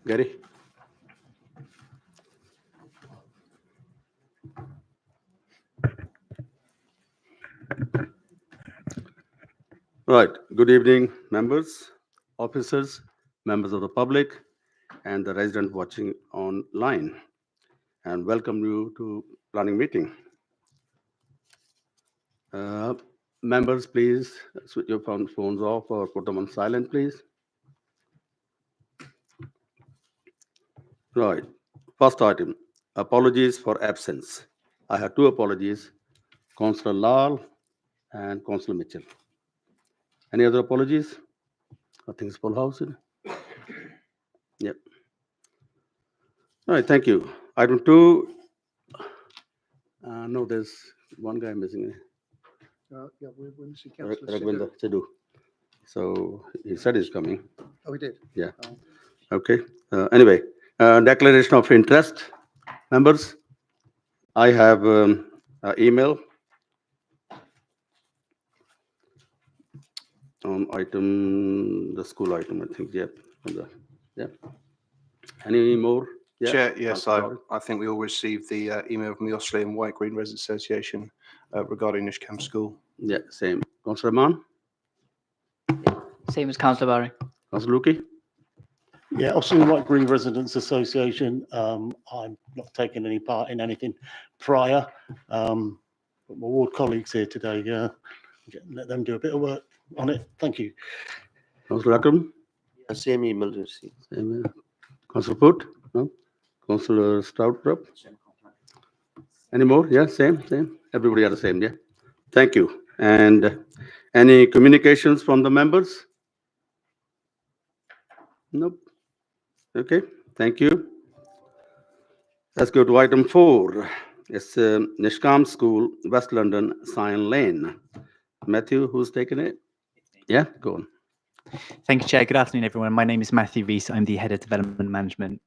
Gary? Right. Good evening, members, officers, members of the public, and the resident watching online. And welcome you to planning meeting. Uh, Members, please switch your phones off or put them on silent, please. Right. First item, apologies for absence. I have two apologies, Councillor Lal and Councillor Mitchell. Any other apologies? I think it's full house. Yep. All right, thank you. Item two, no, there's one guy missing. Yeah, we're missing Councillor Raghuvinder Sidhu. Sidhu. So he said he's coming. Oh, we did? Yeah. Oh. Okay. Anyway, declaration of interest. Members, I have email on item, the school item, I think. Yep. Yeah. Any more? Yeah. Chair, yes, Councillor I think we all received the email from the Osley and White Green Residents Association regarding Nishcam School. Yeah, same. Councillor Rahman, Same as Councillor Barry. Councillor Luki. Yeah, Osley and White Green Residents Association. I'm not taking any part in anything prior, but my ward colleagues here today, let them do a bit of work on it. Thank you. Councillor Akram. Same email received. Same. Councillor Foot. No. Councillor Stoutrup. Any more? Yeah, same. Everybody are the same, yeah. Thank you. And any communications from the members? Nope. Okay, thank you. Let's go to item 4. It's Nishcam School, West London, Cyan Lane. Matthew, who's taking it? Yeah, go on. Thank you, Chair. Good afternoon, everyone. My name is Matthew Rees. I'm the Head of Development Management.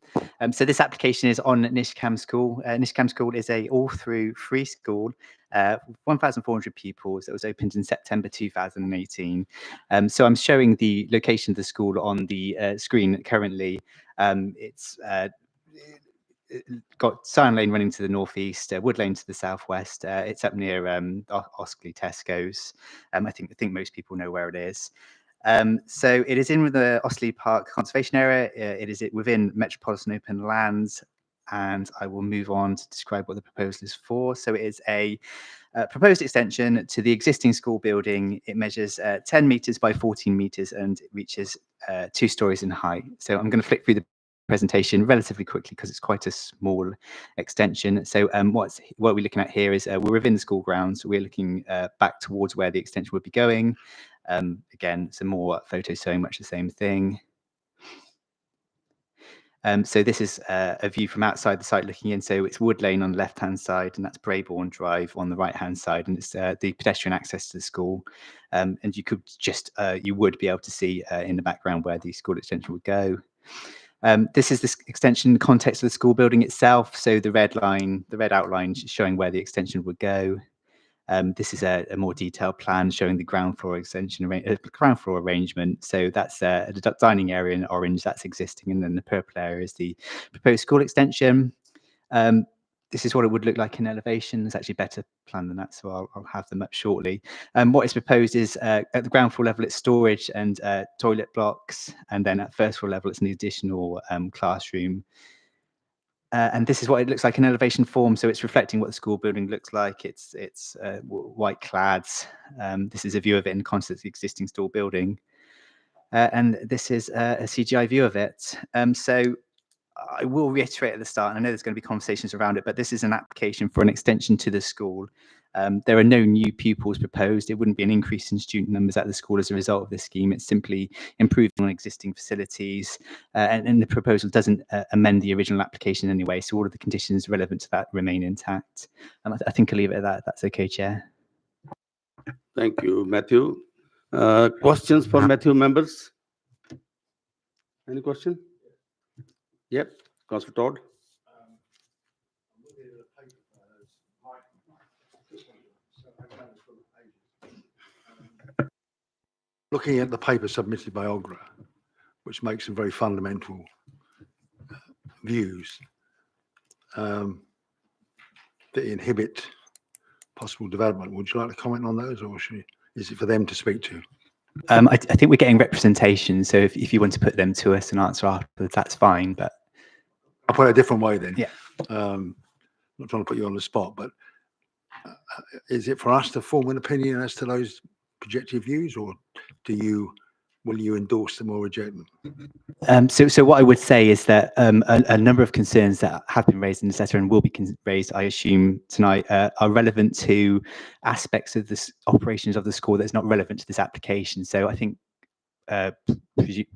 So this application is on Nishcam School. Nishcam School is a all-through free school, 1,400 pupils that was opened in September 2018. So I'm showing the location of the school on the screen currently. It's got Cyan Lane running to the northeast, Wood Lane to the southwest. It's up near Oskley Tesco's. I think most people know where it is. So it is in the Ostley Park Conservation Area. It is within Metropolitan Open Lands, and I will move on to describe what the proposal is for. So it is a proposed extension to the existing school building. It measures 10 metres by 14 metres and it reaches 2 stories in height. So I'm going to flick through the presentation relatively quickly because it's quite a small extension. So what we're looking at here is we're within the school grounds. We're looking back towards where the extension would be going. Again, some more photos showing much the same thing. So this is a view from outside the site looking in. So it's Wood Lane on the left-hand side, and that's Brayborn Drive on the right-hand side, and it's the pedestrian access to the school. And you could you would be able to see in the background where the school extension would go. This is the extension context of the school building itself. So the red outline showing where the extension would go. This is a more detailed plan showing the ground floor arrangement. So that's the dining area in orange, that's existing, and then the purple area is the proposed school extension. This is what it would look like in elevation. It's actually better planned than that, so I'll have them up shortly. What is proposed is at the ground floor level, it's storage and toilet blocks, and then at first floor level, it's an additional classroom. And this is what it looks like in elevation form. So it's reflecting what the school building looks like. It's white clads. This is a view of it in the context of the existing school building. And this is a CGI view of it. So I will reiterate at the start, and I know there's going to be conversations around it, but this is an application for an extension to the school. There are no new pupils proposed. It wouldn't be an increase in student numbers at the school as a result of this scheme. It's simply improving on existing facilities, and the proposal doesn't amend the original application anyway, so all of the conditions relevant to that remain intact. And I think I'll leave it at that, if that's okay, Chair. Thank you, Matthew. Questions for Matthew, members? Any question? Yep, Councillor Todd. looking at the paper submitted by OGRA, which makes some very fundamental views that inhibit possible development. Would you like to comment on those, or is it for them to speak to? I think we're getting representation, so if you want to put them to us and answer afterwards, that's fine. But I'll put it a different way then. Yeah. Not trying to put you on the spot, but is it for us to form an opinion as to those projected views, or will you endorse them or reject them? So what I would say is that a number of concerns that have been raised in this letter and will be raised, I assume, tonight are relevant to aspects of the operations of the school that's not relevant to this application. So I think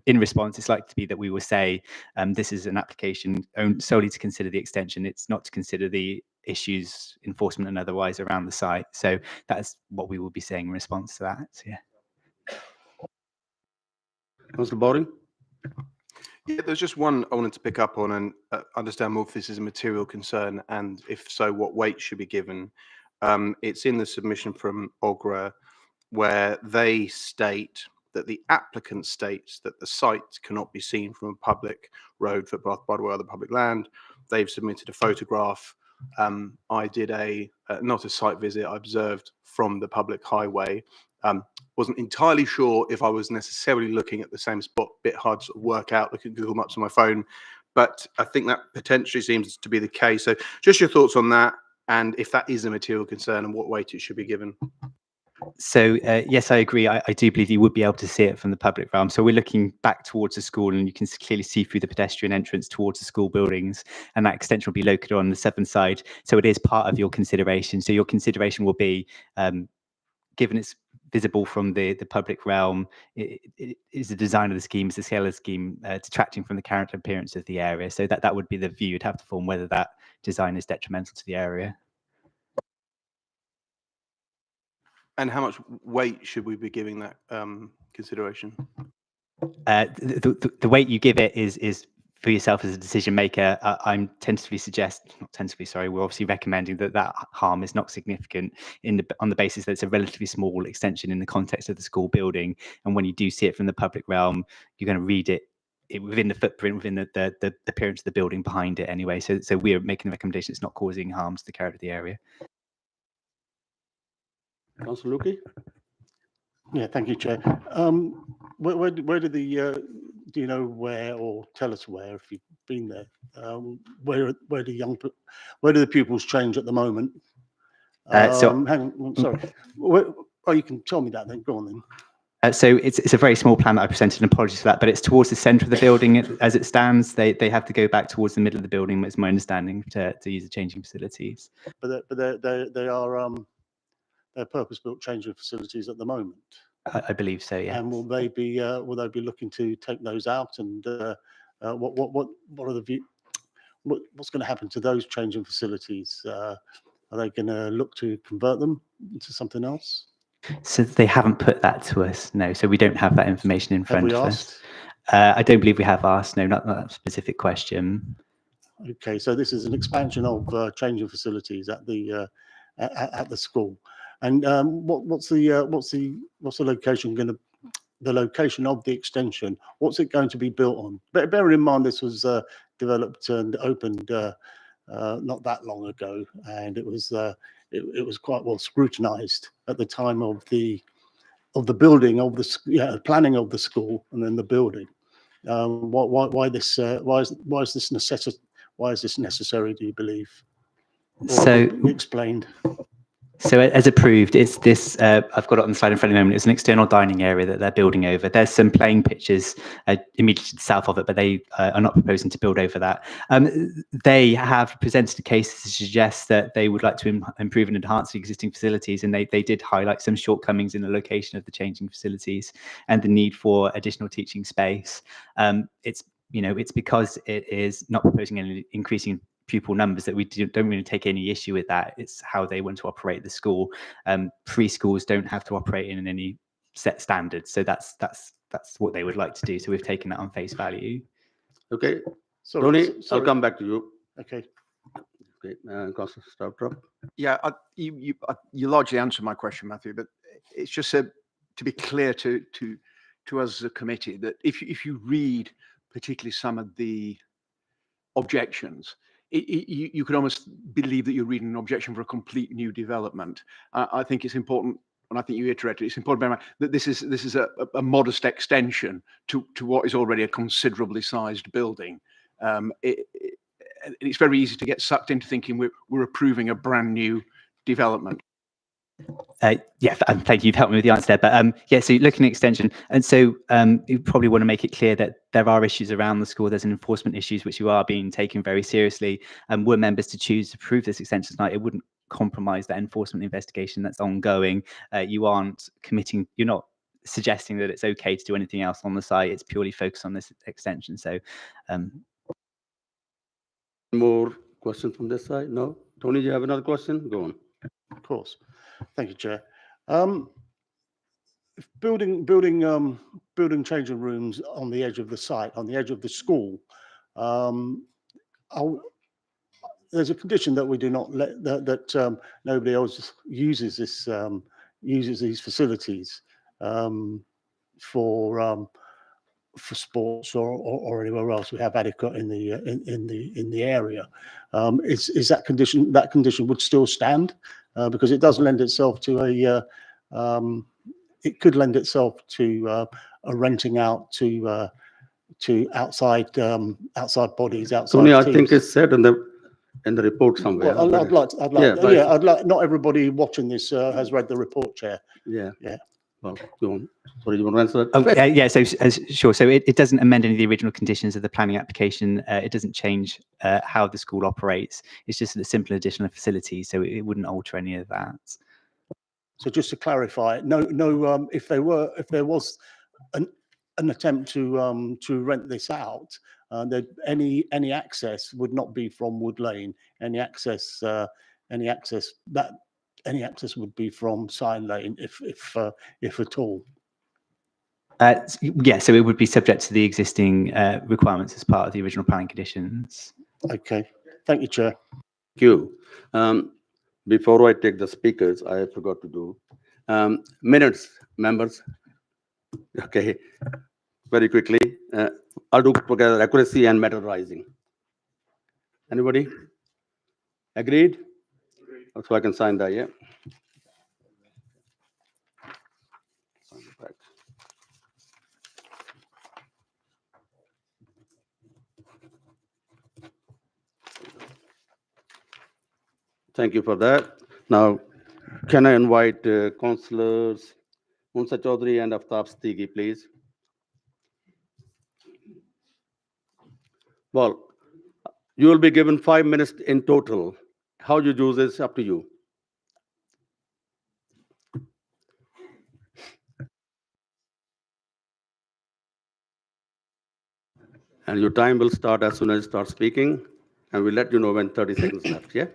in response, it's likely to be that we will say this is an application solely to consider the extension. It's not to consider the issues, enforcement and otherwise around the site. So that's what we will be saying in response to that. So, yeah. Councillor Bowring? Yeah, there's just one I wanted to pick up on and understand more if this is a material concern, and if so, what weight should be given. It's in the submission from OGRA where they state that the applicant states that the site cannot be seen from a public road, footpath, byway, or other public land. They've submitted a photograph. I did not a site visit, I observed from the public highway. Wasn't entirely sure if I was necessarily looking at the same spot, bit hard to sort of work out, looking at Google Maps on my phone, but I think that potentially seems to be the case. So just your thoughts on that, and if that is a material concern and what weight it should be given. So yes, I agree. I do believe you would be able to see it from the public realm. So we're looking back towards the school, and you can clearly see through the pedestrian entrance towards the school buildings, and that extension will be located on the southern side. So it is part of your consideration. So your consideration will be, given it's visible from the public realm, it is the design of the scheme, it's the scale of the scheme, detracting from the character appearance of the area. So that would be the view you'd have to form, whether that design is detrimental to the area. And how much weight should we be giving that consideration? The weight you give it is for yourself as a decision maker. I'm we're obviously recommending that harm is not significant on the basis that it's a relatively small extension in the context of the school building. And when you do see it from the public realm, you're going to read it within the footprint, within the appearance of the building behind it anyway. So we're making the recommendation it's not causing harm to the character of the area. Councillor Luki? Yeah, thank you, Chair. Where do the do you know where, or tell us where if you've been there? Where do the pupils change at the moment? Hang on, sorry. You can tell me that then. Go on then. So it's a very small plan that I presented, and apologies for that, but it's towards the centre of the building as it stands. They have to go back towards the middle of the building, it's my understanding, to use the changing facilities. But they are they're purpose-built changing facilities at the moment. I believe so, yeah. And will they be looking to take those out? And what are the what's going to happen to those changing facilities? Are they going to look to convert them into something else? So they haven't put that to us, no. So we don't have that information in front of us. I don't believe we have asked, no, not that specific question. Okay, so this is an expansion of changing facilities at the school. And what's the location going to? The location of the extension. What's it going to be built on? Bear in mind this was developed and opened not that long ago, and it was quite well scrutinised at the time of the building of the planning of the school and then the building. Why is this necessary? Do you believe? So explained. So as approved, it's this, I've got it on the slide in front of me. It's an external dining area that they're building over. There's some playing pitches immediately to the south of it, but they are not proposing to build over that. They have presented a case to suggest that they would like to improve and enhance the existing facilities, and they did highlight some shortcomings in the location of the changing facilities and the need for additional teaching space. It's because it is not proposing any increasing pupil numbers that we don't really take any issue with that. It's how they want to operate the school. Preschools don't have to operate in any set standards, so that's what they would like to do. So we've taken that on face value. Okay, Sorry, Tony, I'll come back to you. Okay. Okay, Councillor Startrop. Yeah, you largely answered my question, Matthew, but it's just a to be clear to us as a committee that if you read particularly some of the objections, you could almost believe that you're reading an objection for a complete new development. I think it's important, and I think you iterated, it's important to bear in mind that this is a modest extension to what is already a considerably sized building. It's very easy to get sucked into thinking we're approving a brand new development. Yeah, and thank you. You've helped me with the answer there. But yeah, so looking at extension, and so you probably want to make it clear that there are issues around the school. There's an enforcement issues which you are being taken very seriously. And were members to choose to approve this extension tonight, it wouldn't compromise that enforcement investigation that's ongoing. You aren't committing. You're not suggesting that it's okay to do anything else on the site. It's purely focused on this extension. So. More questions from this side? No? Tony, do you have another question? Go on. Of course. Thank you, Chair. If building changing rooms on the edge of the site, on the edge of the school, there's a condition that we do not let that nobody else uses this uses these facilities for sports or anywhere else. We have adequate in the area. Is that condition would still stand because it does lend itself to it could lend itself to a renting out to outside bodies, outside Tony, I teams. think it's said in the report somewhere. Well, I'd like not everybody watching this has read the report, Chair. Yeah. Yeah. Well, go on. Sorry, you want to answer that? Oh, yeah, so sure. So it doesn't amend any of the original conditions of the planning application. It doesn't change how the school operates. It's just a simple additional facility, so it wouldn't alter any of that. So just to clarify, no. If there was an attempt to rent this out, that any access would not be from Wood Lane. Any access would be from Sign Lane, if at all. Yeah, so it would be subject to the existing requirements as part of the original planning conditions. Okay, thank you, Chair. Thank you. Before I take the speakers, I forgot to do minutes, members. Okay, very quickly. I'll do together accuracy and materializing. Anybody? Agreed? So I can sign that, yeah? Thank you for that. Now, can I invite councillors Munsa Chaudhary and Aftab Siddiqui, please? Well, you will be given 5 minutes in total. How you use this up to you. And your time will start as soon as you start speaking, and we'll let you know when 30 seconds left, yeah?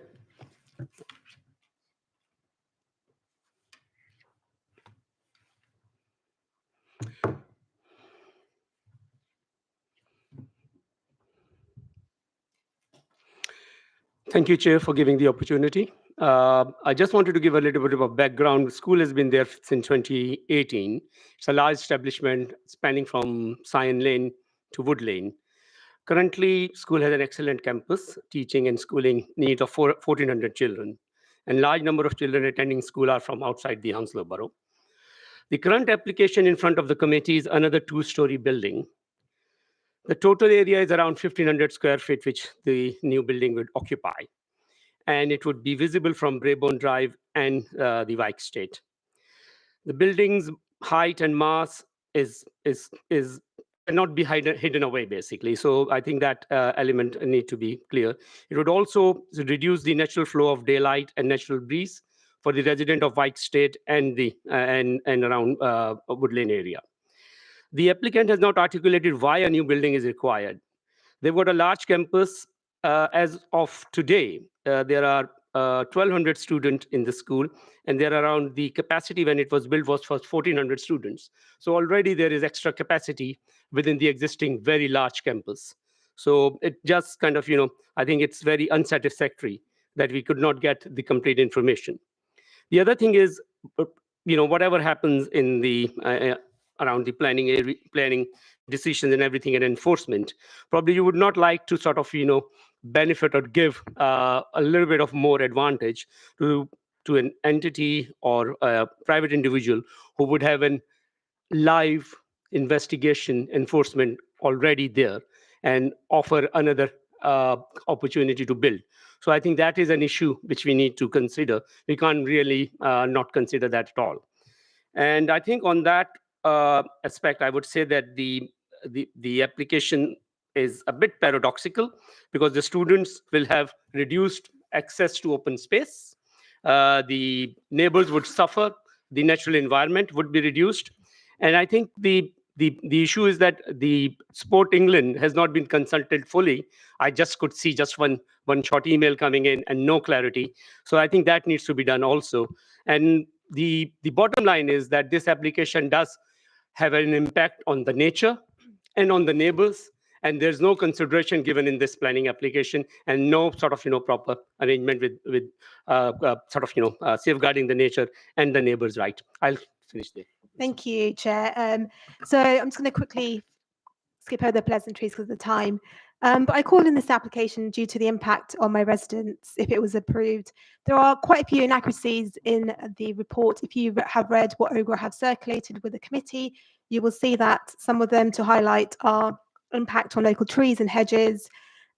Thank you, Chair, for giving the opportunity. I just wanted to give a little bit of a background. The school has been there since 2018. It's a large establishment spanning from Sion Lane to Wood Lane. Currently, school has an excellent campus, teaching and schooling needs of 1,400 children. And large number of children attending school are from outside the Hounslow Borough. The current application in front of the committee is another 2-story building. The total area is around 1,500 square feet, which the new building would occupy. And it would be visible from Brabourne Drive and the Wyke State. The building's height and mass cannot be hidden away, basically. So I think that element need to be clear. It would also reduce the natural flow of daylight and natural breeze for the resident of Wyke State and around Wood Lane area. The applicant has not articulated why a new building is required. They've got a large campus. As of today, there are 1,200 students in the school, and they're around the capacity when it was built was for 1,400 students. So already there is extra capacity within the existing very large campus. So it just kind of, I think it's very unsatisfactory that we could not get the complete information. The other thing is, whatever happens in the around the planning decisions and everything and enforcement, probably you would not like to sort of, benefit or give a little bit of more advantage to an entity or a private individual who would have an live investigation enforcement already there and offer another opportunity to build. So I think that is an issue which we need to consider. We can't really not consider that at all. And I think on that aspect, I would say that the application is a bit paradoxical because the students will have reduced access to open space. The neighbors would suffer. The natural environment would be reduced. And I think the issue is that the Sport England has not been consulted fully. I just could see just one short email coming in and no clarity. So I think that needs to be done also. And the bottom line is that this application does have an impact on the nature and on the neighbors. And there's no consideration given in this planning application and no sort of, proper arrangement with sort of, safeguarding the nature and the neighbors' right. I'll finish there. Thank you, Chair. So I'm just going to quickly skip over the pleasantries because of the time. But I called in this application due to the impact on my residents if it was approved. There are quite a few inaccuracies in the report. If you have read what OGRA have circulated with the committee, you will see that some of them to highlight are impact on local trees and hedges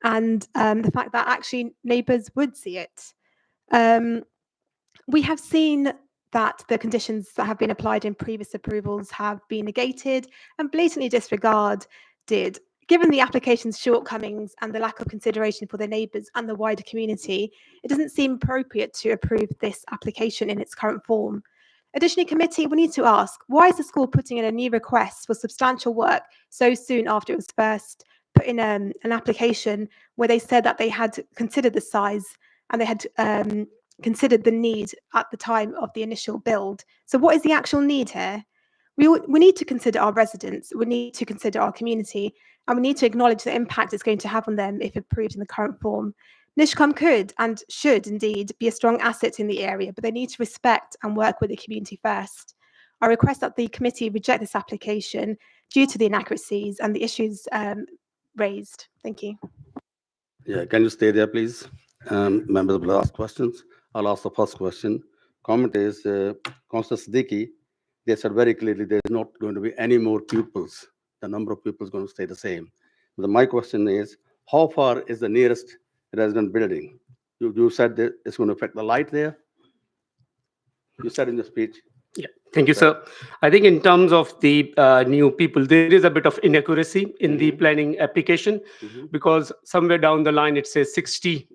and the fact that actually neighbours would see it. We have seen that the conditions that have been applied in previous approvals have been negated and blatantly disregarded. Given the application's shortcomings and the lack of consideration for the neighbours and the wider community, it doesn't seem appropriate to approve this application in its current form. Additionally, committee, we need to ask, why is the school putting in a new request for substantial work so soon after it was first put in an application where they said that they had considered the size and they had considered the need at the time of the initial build? So what is the actual need here? We need to consider our residents, we need to consider our community, and we need to acknowledge the impact it's going to have on them if approved in the current form. NISHCOM could and should indeed be a strong asset in the area, but they need to respect and work with the community first. I request that the committee reject this application due to the inaccuracies and the issues raised. Thank you. Yeah, can you stay there, please? Members will ask questions. I'll ask the first question. Comment is, Councillor Siddiqui, they said very clearly there's not going to be any more pupils. The number of pupils is going to stay the same. But my question is, how far is the nearest resident building? You said that it's going to affect the light there? You said in the speech. Yeah, thank you, sir. I think in terms of the new people, there is a bit of inaccuracy in the planning application because somewhere down the line it says 60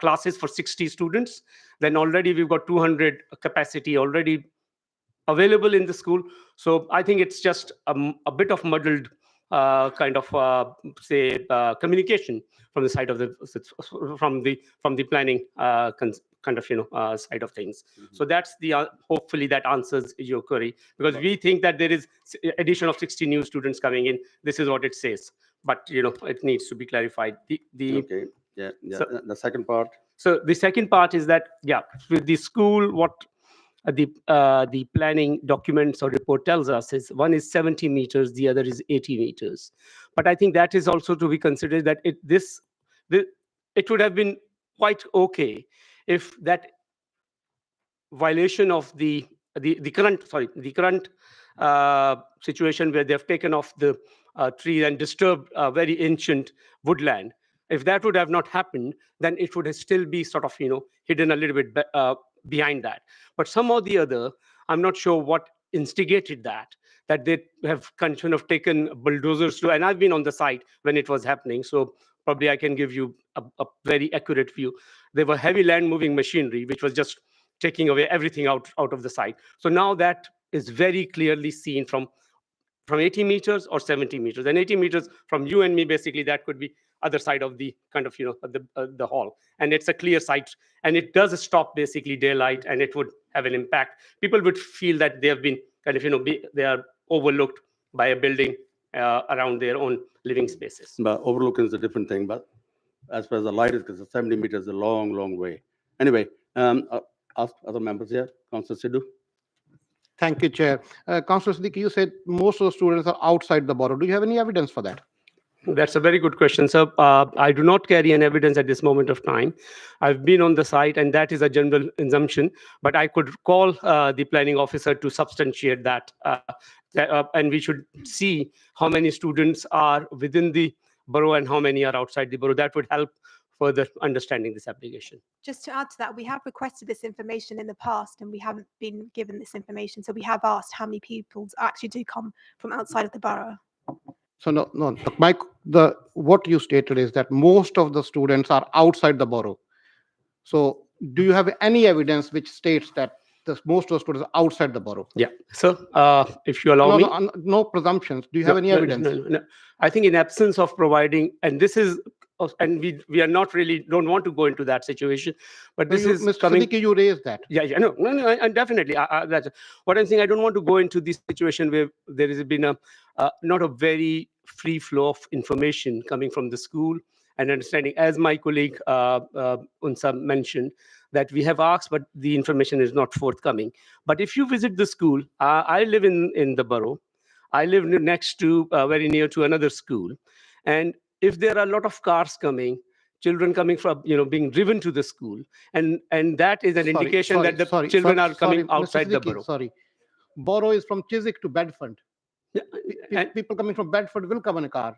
classes for 60 students. Then already we've got 200 capacity already available in the school. So I think it's just a bit of muddled kind of communication from the side of the planning kind of side of things. So that's the hopefully that answers your query, because we think that there is addition of 60 new students coming in. This is what it says, but it needs to be clarified. Okay. Yeah. So, the second part. So the second part is that with the school, what the planning documents or report tells us is one is 70 meters, the other is 80 meters. But I think that is also to be considered that it would have been quite okay if that violation of the current situation where they've taken off the tree and disturbed very ancient woodland. If that would have not happened, then it would still be sort of hidden a little bit behind that. But somehow or the other, I'm not sure what instigated that they have kind of taken bulldozers to, and I've been on the site when it was happening, so probably I can give you a very accurate view. There were heavy land moving machinery, which was just taking away everything out of the site. So now that is very clearly seen from 80 meters or 70 meters. And 80 meters from you and me, basically, that could be other side of the kind of, the hall. And it's a clear site. And it does stop basically daylight, and it would have an impact. People would feel that they have been kind of, they are overlooked by a building around their own living spaces. But overlooking is a different thing. But as far as the light is concerned, 70 meters is a long, long way. Anyway, ask other members here. Councillor Sidhu. Thank you, Chair. Councillor Siddiqui, you said most of the students are outside the borough. Do you have any evidence for that? That's a very good question, sir. I do not carry any evidence at this moment of time. I've been on the site, and that is a general assumption, but I could call the planning officer to substantiate that. And we should see how many students are within the borough and how many are outside the borough. That would help further understanding this application. Just to add to that, we have requested this information in the past and we haven't been given this information. So we have asked how many pupils actually do come from outside of the borough. So no, what you stated is that most of the students are outside the borough. So do you have any evidence which states that most of the students are outside the borough? Yeah, sir, if you allow me. No presumptions. Do you have any evidence? No. I think in absence of providing, and this is, and we are not really, don't want to go into that situation, but this is Mr. coming. Siddiqui, you raised that. Yeah, no, and definitely. That's what I'm saying. I don't want to go into this situation where there has been not a very free flow of information coming from the school and understanding. As my colleague Unsa mentioned, that we have asked, but the information is not forthcoming. But if you visit the school, I live in the borough. I live next to, very near to another school, and if there are a lot of cars coming, children coming from, being driven to the school, and that is an indication that the children are coming outside the borough. Sorry, borough is from Chiswick to Bedford. Yeah, People coming from Bedford will come in a car.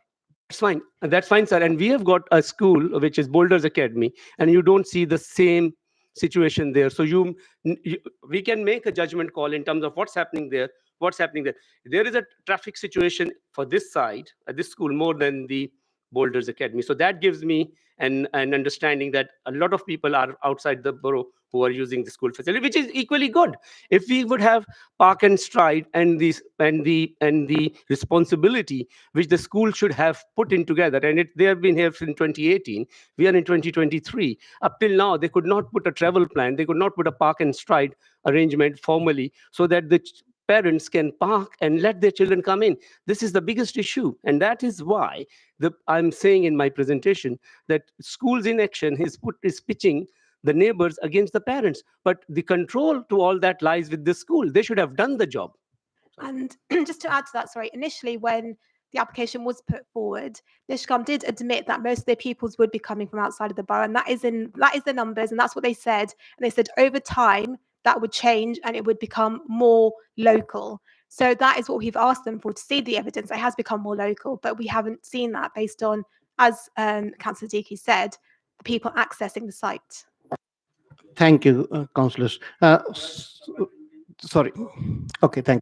That's fine, sir. And we have got a school which is Boulders Academy, and you don't see the same situation there. So we can make a judgment call in terms of what's happening there. There is a traffic situation for this side, at this school, more than the Boulders Academy. So that gives me an understanding that a lot of people are outside the borough who are using the school facility, which is equally good. If we would have park and stride and the responsibility which the school should have put in together, and they have been here since 2018, we are in 2023. Up till now, they could not put a travel plan, they could not put a park and stride arrangement formally so that the parents can park and let their children come in. This is the biggest issue, and that is why I'm saying in my presentation that schools in action is pitching the neighbors against the parents, but the control to all that lies with the school. They should have done the job. And just to add to that, initially when the application was put forward, Nishcom did admit that most of their pupils would be coming from outside of the borough, and that is the numbers, and that's what they said. And they said over time that would change and it would become more local. So that is what we've asked them for, to see the evidence. It has become more local, but we haven't seen that based on, as Councillor Siddiqui said, the people accessing the site. Thank you, councillors. Sorry. Okay, thank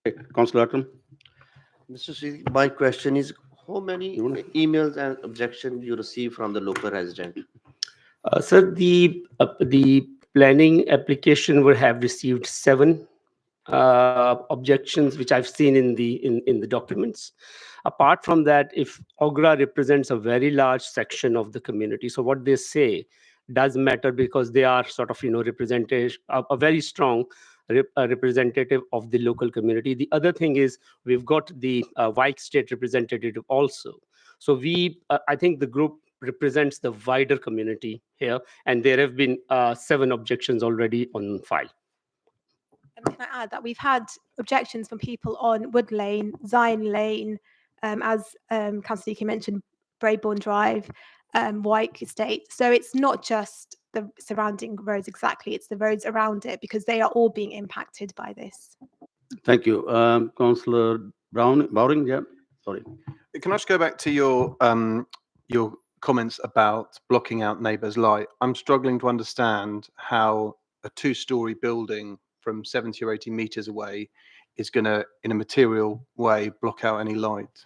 you. Okay, Councillor Atom. Mr. Siddiqui, my question is, how many emails and objections you receive from the local resident? Sir, the planning application would have received 7 objections, which I've seen in the documents. Apart from that, if Ogra represents a very large section of the community, so what they say does matter because they are sort of representation, a very strong representative of the local community. The other thing is we've got the White State representative also. So I think the group represents the wider community here, and there have been 7 objections already on file. And can I add that we've had objections from people on Wood Lane, Zion Lane, as Councillor Siddiqui mentioned, Braeburn Drive, White Estate. So it's not just the surrounding roads exactly, it's the roads around it, because they are all being impacted by this. Thank you. Councillor Bowring, yeah, sorry. Can I just go back to your comments about blocking out neighbours' light? I'm struggling to understand how a 2-storey building from 70 or 80 meters away is going to, in a material way, block out any light.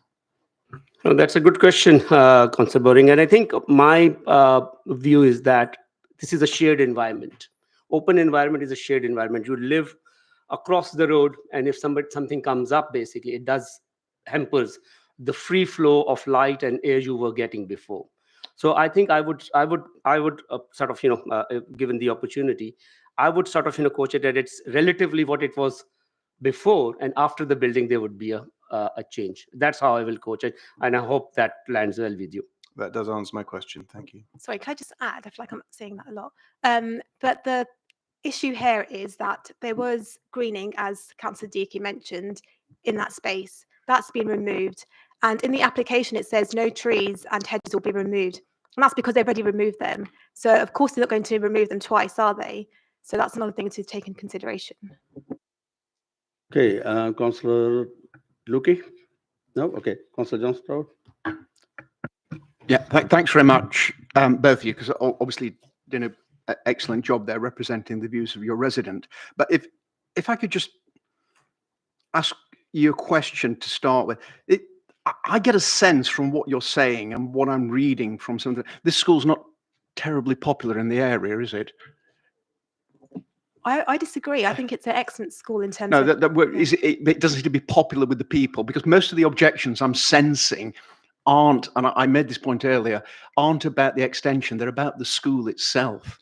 No, that's a good question, Councillor Bowring. And I think my view is that this is a shared environment. Open environment is a shared environment. You live across the road, and if something comes up, basically, it does hampers the free flow of light and air you were getting before. So I think I would sort of, given the opportunity, I would sort of, coach it that it's relatively what it was before, and after the building, there would be a change. That's how I will coach it, and I hope that lands well with you. That does answer my question. Thank you. Sorry, can I just add? I feel like I'm saying that a lot. But issue here is that there was greening, as Councillor Deaky mentioned, in that space. That's been removed. And in the application, it says no trees and hedges will be removed. And that's because they've already removed them. So of course, they're not going to remove them twice, are they? So that's another thing to take in consideration. Okay, Councillor Luki? No? Okay, Councillor John Stroud? Yeah, thanks very much, both of you, because obviously did an excellent job there representing the views of your resident. But if I could just ask you a question to start with. I get a sense from what you're saying and what I'm reading from some. This school's not terribly popular in the area, is it? I disagree. I think it's an excellent school in terms No, of. it doesn't need to be popular with the people, because most of the objections I'm sensing aren't, and I made this point earlier, aren't about the extension. They're about the school itself.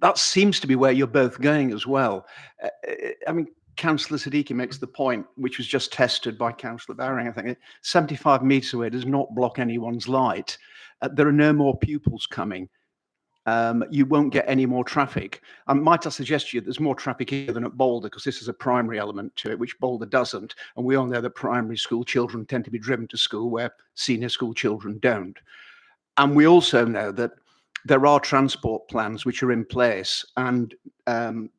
That seems to be where you're both going as well. I mean, Councillor Siddiqui makes the point, which was just tested by Councillor Baring, I think, 75 metres away does not block anyone's light. There are no more pupils coming. You won't get any more traffic. Might I suggest to you there's more traffic here than at Boulder, because this is a primary element to it, which Boulder doesn't. And we all know that primary school children tend to be driven to school where senior school children don't. And we also know that there are transport plans which are in place. And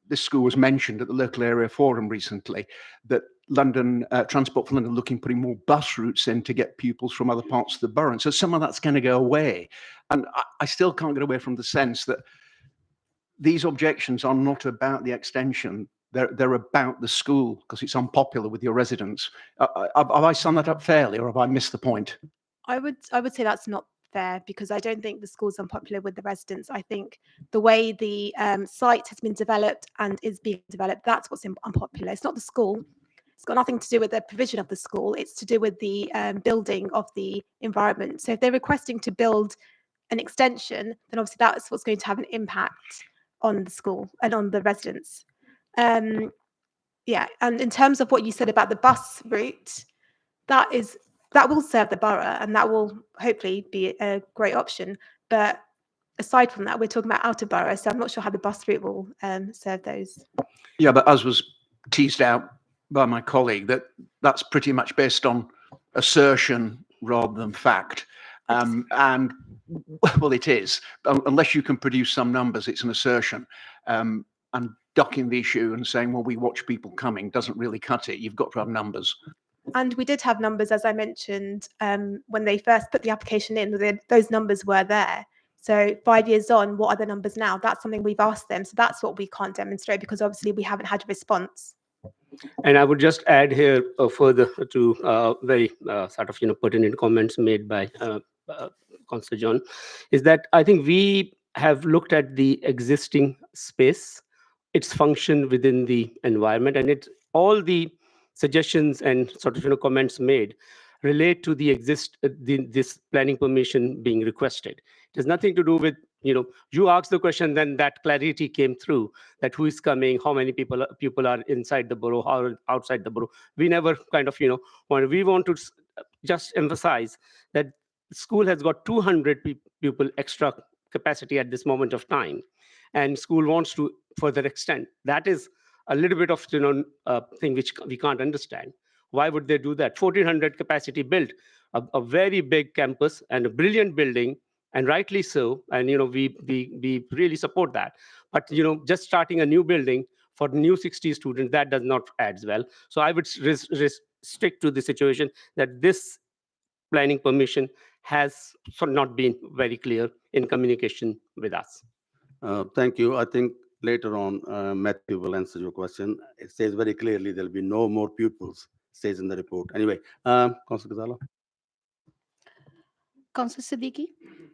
this school was mentioned at the local area forum recently, that London Transport for London looking putting more bus routes in to get pupils from other parts of the borough. And so some of that's going to go away. And I still can't get away from the sense that these objections are not about the extension. They're about the school, because it's unpopular with your residents. Have I summed that up fairly, or have I missed the point? I would say that's not fair, because I don't think the school's unpopular with the residents. I think the way the site has been developed and is being developed, that's what's unpopular. It's not the school. It's got nothing to do with the provision of the school. It's to do with the building of the environment. So if they're requesting to build an extension, then obviously that's what's going to have an impact on the school and on the residents. Yeah, and in terms of what you said about the bus route, that will serve the borough, and that will hopefully be a great option. But aside from that, we're talking about outer borough, so I'm not sure how the bus route will serve those. Yeah, but as was teased out by my colleague, that's pretty much based on assertion rather than fact. And well, it is. Unless you can produce some numbers, it's an assertion. And ducking the issue and saying, well, we watch people coming doesn't really cut it. You've got to have numbers. And we did have numbers, as I mentioned, when they first put the application in, those numbers were there. So 5 years on, what are the numbers now? That's something we've asked them. So that's what we can't demonstrate, because obviously we haven't had a response. And I would just add here further to very sort of pertinent comments made by Councillor John, is that I think we have looked at the existing space, its function within the environment, and all the suggestions and sort of comments made relate to this planning permission being requested. It has nothing to do with you asked the question, then that clarity came through, that who is coming, how many people are inside the borough, how outside the borough. We never kind of we want to just emphasize that the school has got 200 people extra capacity at this moment of time, and school wants to further extend. That is a little bit of thing which we can't understand. Why would they do that? 1,400 capacity built, a very big campus and a brilliant building, and rightly so. And we really support that. But just starting a new building for new 60 students, that does not add well. So I would restrict to the situation that this planning permission has not been very clear in communication with us. Thank you. I think later on, Matthew will answer your question. It says very clearly there'll be no more pupils, says in the report. Anyway, Councillor Ghazala. Councillor Siddiqui,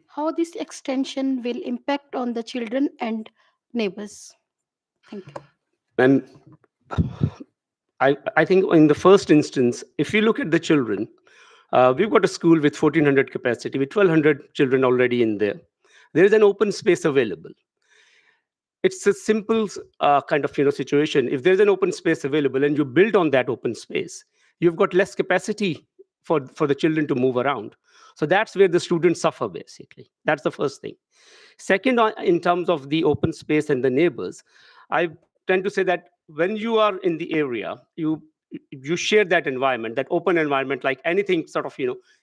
how this extension will impact on the children and neighbors? Thank you. And I think in the first instance, if you look at the children, we've got a school with 1,400 capacity, with 1,200 children already in there. There is an open space available. It's a simple kind of situation. If there's an open space available and you build on that open space, you've got less capacity for the children to move around. So that's where the students suffer, basically. That's the first thing. Second, in terms of the open space and the neighbors, I tend to say that when you are in the area, you share that environment, that open environment, like anything sort of,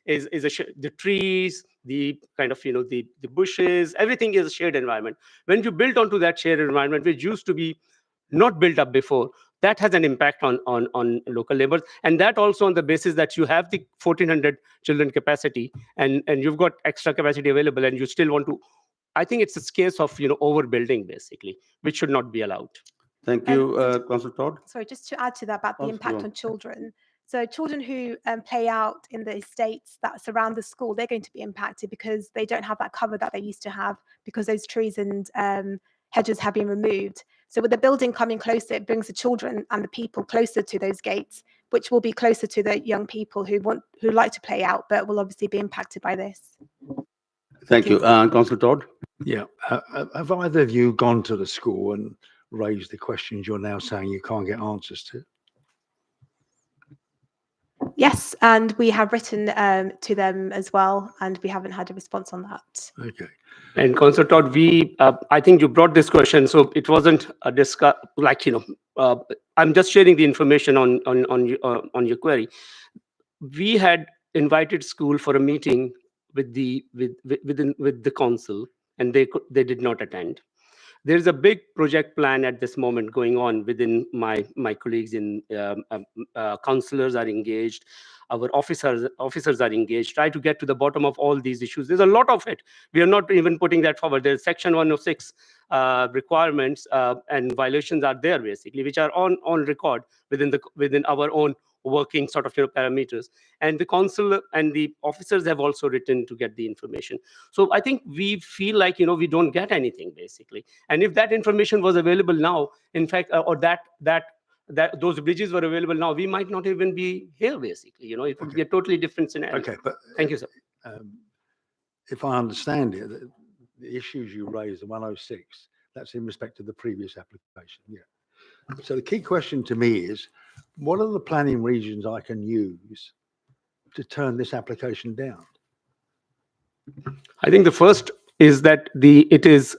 is the trees, the kind of, the bushes, everything is a shared environment. When you build onto that shared environment, which used to be not built up before, that has an impact on local neighbors. And that also on the basis that you have the 1,400 children capacity and you've got extra capacity available and you still want to, I think it's a case of, overbuilding, basically, which should not be allowed. Thank you, Councillor Todd. Sorry, just to add to that about the Councillor impact Yuan. on children. So children who play out in the estates that surround the school, they're going to be impacted because they don't have that cover that they used to have because those trees and hedges have been removed. So with the building coming closer, it brings the children and the people closer to those gates, which will be closer to the young people who like to play out, but will obviously be impacted by this. Thank you. Councillor Todd. Yeah. Have either of you gone to the school and raised the questions you're now saying you can't get answers to? Yes, and we have written to them as well, and we haven't had a response on that. Okay. And Councillor Todd, I think you brought this question, so it wasn't a discuss. I'm just sharing the information on your query. We had invited school for a meeting with the council, and they did not attend. There's a big project plan at this moment going on within my colleagues in councillors are engaged, our officers are engaged, try to get to the bottom of all these issues. There's a lot of it. We are not even putting that forward. There's Section 106 requirements and violations are there, basically, which are on record within our own working sort of parameters. And the council and the officers have also written to get the information. So I think we feel like, we don't get anything, basically. And if that information was available now, in fact, or that those bridges were available now, we might not even be here, basically. It would be a totally different scenario. Okay, but thank you, sir. If I understand it, the issues you raised, the 106, that's in respect to the previous application. Yeah. So the key question to me is, what are the planning regions I can use to turn this application down? I think the first is that it is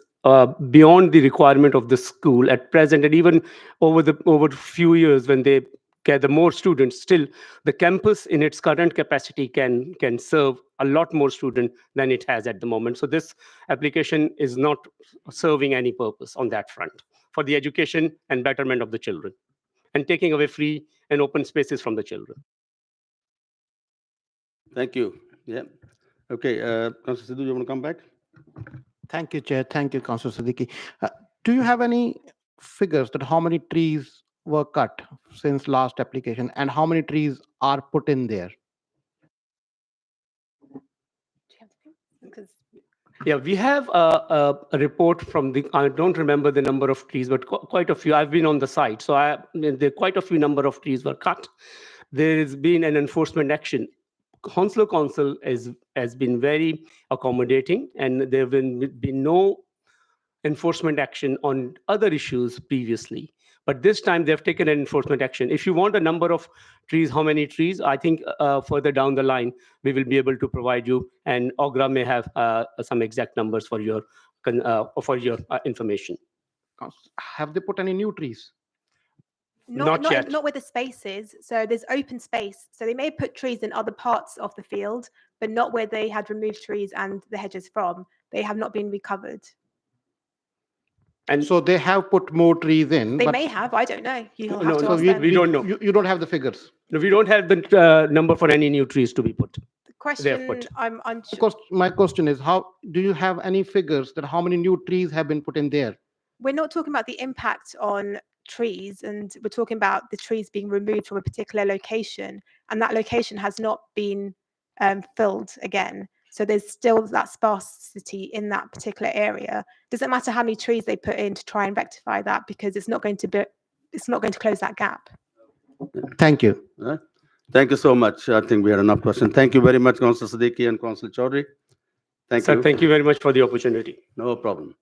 beyond the requirement of the school at present, and even over a few years when they gather more students, still the campus in its current capacity can serve a lot more students than it has at the moment. So this application is not serving any purpose on that front for the education and betterment of the children, and taking away free and open spaces from the children. Thank you. Yeah. Okay. Councillor Sidhu, you want to come back? Thank you, Chair. Thank you, Councillor Siddiqui. Do you have any figures that how many trees were cut since last application and how many trees are put in there? Yeah, we have a report from I don't remember the number of trees, but quite a few. I've been on the site, so there quite a few number of trees were cut. There has been an enforcement action. Hounslow Council has been very accommodating, and there have been no enforcement action on other issues previously. But this time they've taken an enforcement action. If you want a number of trees, how many trees, I think further down the line, we will be able to provide you, and Ogra may have some exact numbers for your information. Have they put any new trees? Not yet. Not where the space is. So there's open space. So they may put trees in other parts of the field, but not where they had removed trees and the hedges from. They have not been recovered. And so they have put more trees in. They may have. I don't know. You'll have No, to so ask them. we don't know. You don't have the figures. No, we don't have the number for any new trees to be put. The question, I'm unsure. Of course, my question is, how do you have any figures that how many new trees have been put in there? We're not talking about the impact on trees, and we're talking about the trees being removed from a particular location, and that location has not been filled again. So there's still that sparsity in that particular area. Doesn't matter how many trees they put in to try and rectify that, because it's not going to close that gap. Thank you. Thank you so much. I think we had enough questions. Thank you very much, Councillor Siddiqui and Councillor Chaudhary. Thank you. Thank you very much for the opportunity. No problem.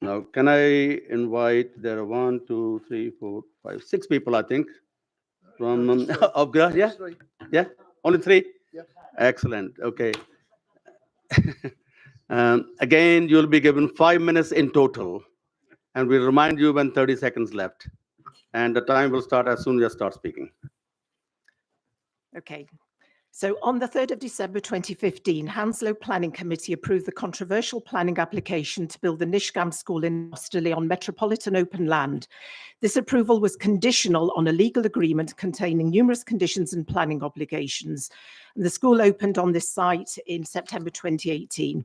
Now, can I invite, there are 1, 2, 3, 4, 5, 6 people, I think. From Upgra, yeah? Yeah, only 3? Yeah. Excellent, okay. Again, you'll be given 5 minutes in total, and we'll remind you when 30 seconds left. And the time will start as soon as you start speaking. Okay. So on the 3rd of December 2015, Hounslow Planning Committee approved the controversial planning application to build the Nishgam School in Austerley on metropolitan open land. This approval was conditional on a legal agreement containing numerous conditions and planning obligations. And the school opened on this site in September 2018.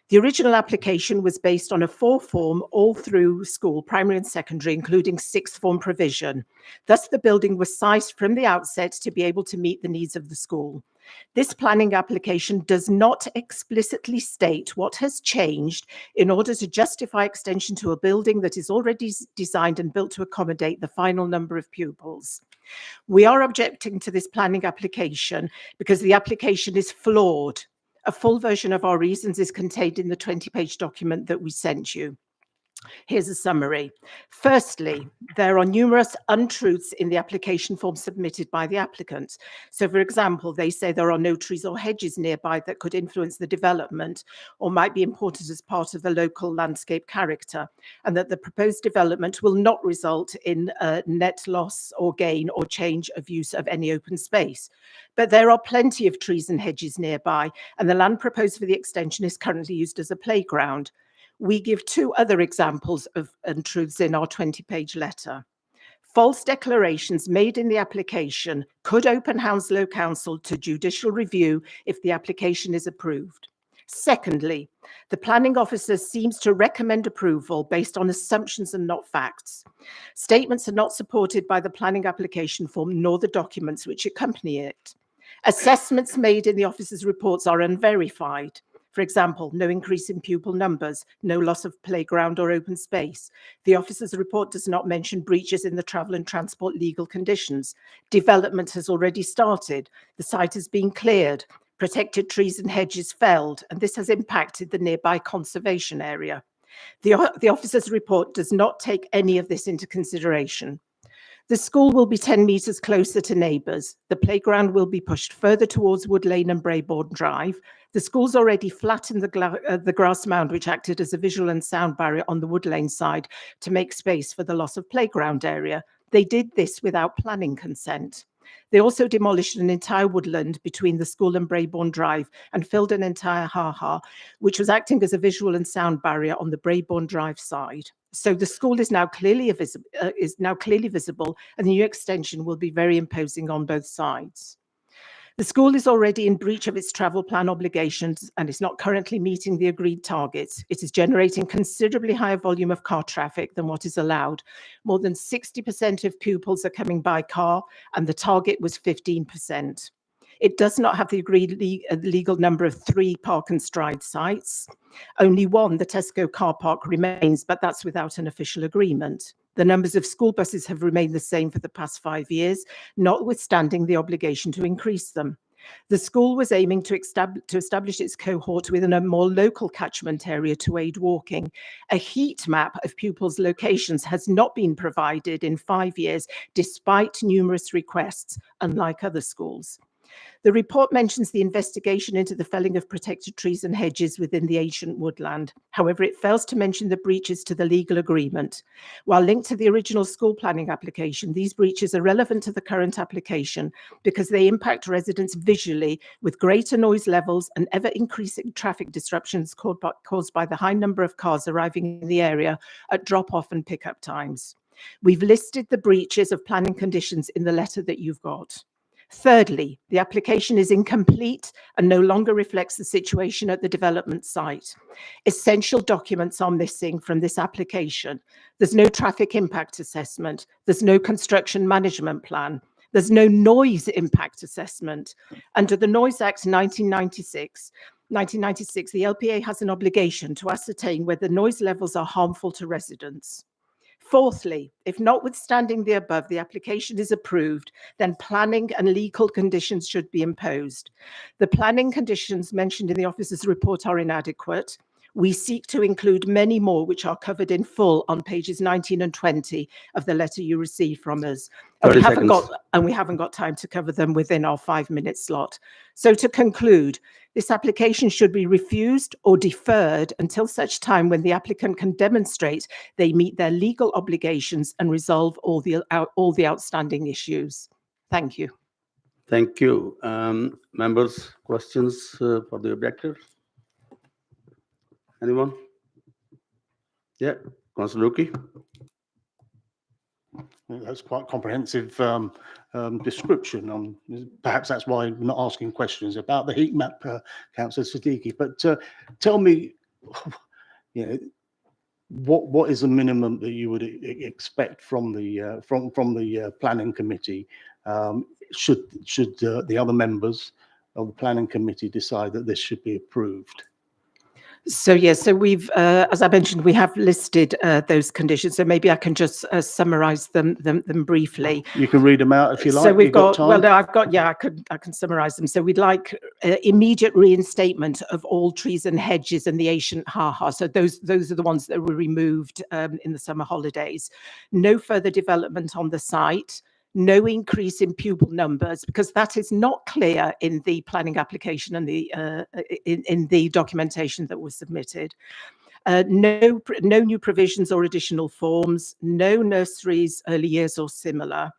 The original application was based on a 4-form all-through school, primary and secondary, including 6th-form provision. Thus, the building was sized from the outset to be able to meet the needs of the school. This planning application does not explicitly state what has changed in order to justify extension to a building that is already designed and built to accommodate the final number of pupils. We are objecting to this planning application because the application is flawed. A full version of our reasons is contained in the 20-page document that we sent you. Here's a summary. Firstly, there are numerous untruths in the application form submitted by the applicant. So, for example, they say there are no trees or hedges nearby that could influence the development or might be important as part of the local landscape character, and that the proposed development will not result in a net loss or gain or change of use of any open space. But there are plenty of trees and hedges nearby, and the land proposed for the extension is currently used as a playground. We give 2 other examples of untruths in our 20-page letter. False declarations made in the application could open Hounslow Council to judicial review if the application is approved. Secondly, the planning officer seems to recommend approval based on assumptions and not facts. Statements are not supported by the planning application form nor the documents which accompany it. Assessments made in the officer's reports are unverified. For example, no increase in pupil numbers, no loss of playground or open space. The officer's report does not mention breaches in the travel and transport legal conditions. Development has already started. The site has been cleared. Protected trees and hedges felled, and this has impacted the nearby conservation area. The officer's report does not take any of this into consideration. The school will be 10 metres closer to neighbours. The playground will be pushed further towards Wood Lane and Braybourne Drive. The school's already flattened the grass mound, which acted as a visual and sound barrier on the Wood Lane side to make space for the loss of playground area. They did this without planning consent. They also demolished an entire woodland between the school and Braybourne Drive and filled an entire ha-ha, which was acting as a visual and sound barrier on the Braybourne Drive side. So the school is now clearly visible, and the new extension will be very imposing on both sides. The school is already in breach of its travel plan obligations and is not currently meeting the agreed targets. It is generating considerably higher volume of car traffic than what is allowed. More than 60% of pupils are coming by car, and the target was 15%. It does not have the agreed legal number of 3 park and stride sites. Only 1, the Tesco car park, remains, but that's without an official agreement. The numbers of school buses have remained the same for the past 5 years, notwithstanding the obligation to increase them. The school was aiming to establish its cohort within a more local catchment area to aid walking. A heat map of pupils' locations has not been provided in 5 years, despite numerous requests, unlike other schools. The report mentions the investigation into the felling of protected trees and hedges within the ancient woodland. However, it fails to mention the breaches to the legal agreement. While linked to the original school planning application, these breaches are relevant to the current application because they impact residents visually with greater noise levels and ever-increasing traffic disruptions caused by the high number of cars arriving in the area at drop-off and pick-up times. We've listed the breaches of planning conditions in the letter that you've got. Thirdly, the application is incomplete and no longer reflects the situation at the development site. Essential documents are missing from this application. There's no traffic impact assessment. There's no construction management plan. There's no noise impact assessment. Under the Noise Act 1996, the LPA has an obligation to ascertain whether noise levels are harmful to residents. Fourthly, if notwithstanding the above, the application is approved, then planning and legal conditions should be imposed. The planning conditions mentioned in the officer's report are inadequate. We seek to include many more which are covered in full on pages 19 and 20 of the letter you received from us. And 30 seconds. we haven't got time to cover them within our 5-minute slot. So to conclude, this application should be refused or deferred until such time when the applicant can demonstrate they meet their legal obligations and resolve all the outstanding issues. Thank you. Thank you. Members, questions for the objector? Anyone? Yeah, Councillor Luki. That's quite comprehensive description. Perhaps that's why I'm not asking questions about the heat map, Councillor Siddiqui. But tell me, what is the minimum that you would expect from the planning committee? Should the other members of the planning committee decide that this should be approved? So yes, so we've, as I mentioned, we have listed those conditions. So maybe I can just summarise them briefly. You can read them out if you like. So we've got time? well, no, I've got I can summarise them. So we'd like immediate reinstatement of all trees and hedges in the ancient ha-ha. So those are the ones that were removed in the summer holidays. No further development on the site. No increase in pupil numbers, because that is not clear in the planning application and the in the documentation that was submitted. No new provisions or additional forms, no nurseries, early years or similar.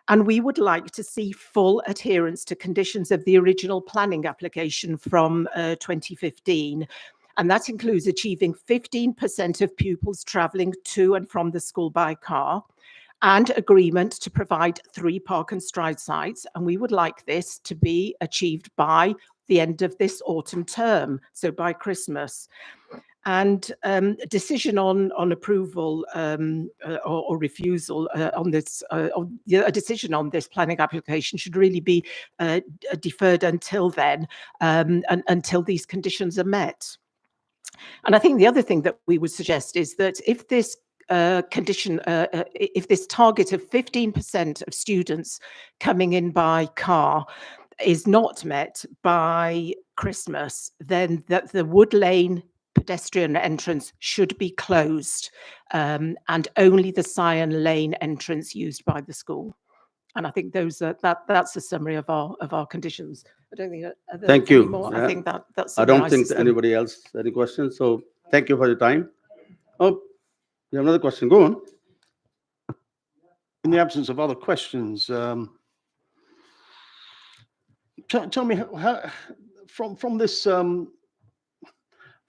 And we would like to see full adherence to conditions of the original planning application from 2015. And that includes achieving 15% of pupils travelling to and from the school by car, and agreement to provide 3 park and stride sites. And we would like this to be achieved by the end of this autumn term, so by Christmas. And a decision on approval or refusal on this, a decision on this planning application should really be deferred until then, until these conditions are met. And I think the other thing that we would suggest is that if this if this target of 15% of students coming in by car is not met by Christmas, then that the Wood Lane pedestrian entrance should be closed, and only the Scion Lane entrance used by the school. And I think that's a summary of our conditions. I don't think. Thank you. More. I think that's. I don't think anybody else any questions. So thank you for your time. Oh. You have another question? Go on. In the absence of other questions, tell me how from this from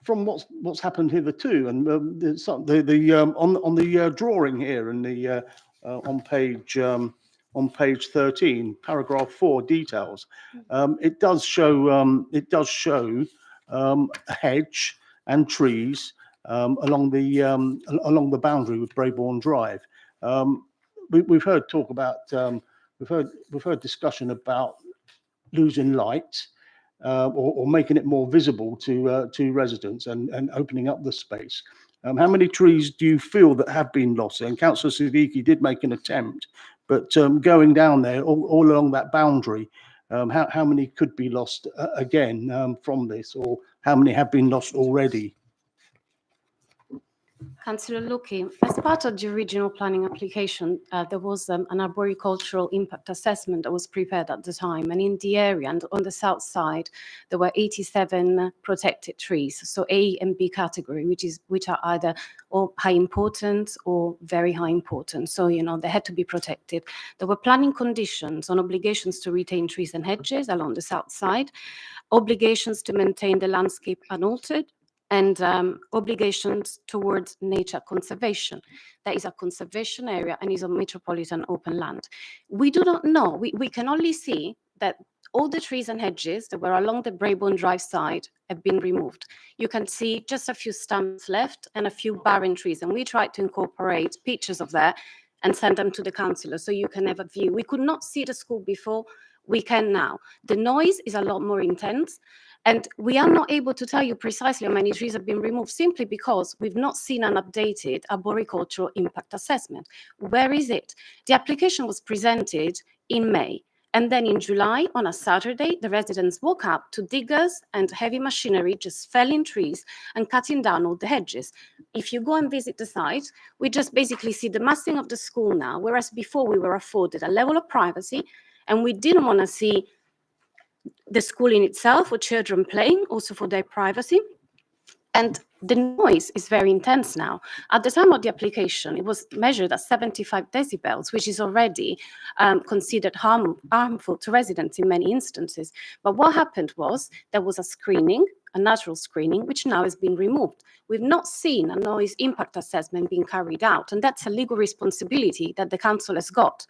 what's happened hitherto, and on the drawing here and the on page 13, paragraph 4, details. It does show a hedge and trees along the boundary with Brayborn Drive. We've heard talk about we've heard discussion about losing light or making it more visible to residents and opening up the space. How many trees do you feel that have been lost? And Councillor Siddiqui did make an attempt, but going down there all along that boundary, how many could be lost again from this, or how many have been lost already? Councillor Luki, as part of the original planning application, there was an arboricultural impact assessment that was prepared at the time. And in the area and on the south side, there were 87 protected trees, so A and B category, which are either high importance or very high importance. So, they had to be protected. There were planning conditions on obligations to retain trees and hedges along the south side, obligations to maintain the landscape unaltered, and obligations towards nature conservation. That is a conservation area and is a metropolitan open land. We do not know. We can only see that all the trees and hedges that were along the Brayborn Drive side have been removed. You can see just a few stumps left and a few barren trees. And we tried to incorporate pictures of that and send them to the councillor so you can have a view. We could not see the school before. We can now. The noise is a lot more intense. And we are not able to tell you precisely how many trees have been removed simply because we've not seen an updated arboricultural impact assessment. Where is it? The application was presented in May, And then in July, on a Saturday, the residents woke up to diggers and heavy machinery just felling trees and cutting down all the hedges. If you go and visit the site, we just basically see the massing of the school now, whereas before we were afforded a level of privacy, and we didn't want to see the school in itself or children playing, also for their privacy. And the noise is very intense now. At the time of the application, it was measured at 75 decibels, which is already considered harmful to residents in many instances. But what happened was there was a screening, a natural screening, which now has been removed. We've not seen a noise impact assessment being carried out, and that's a legal responsibility that the council has got.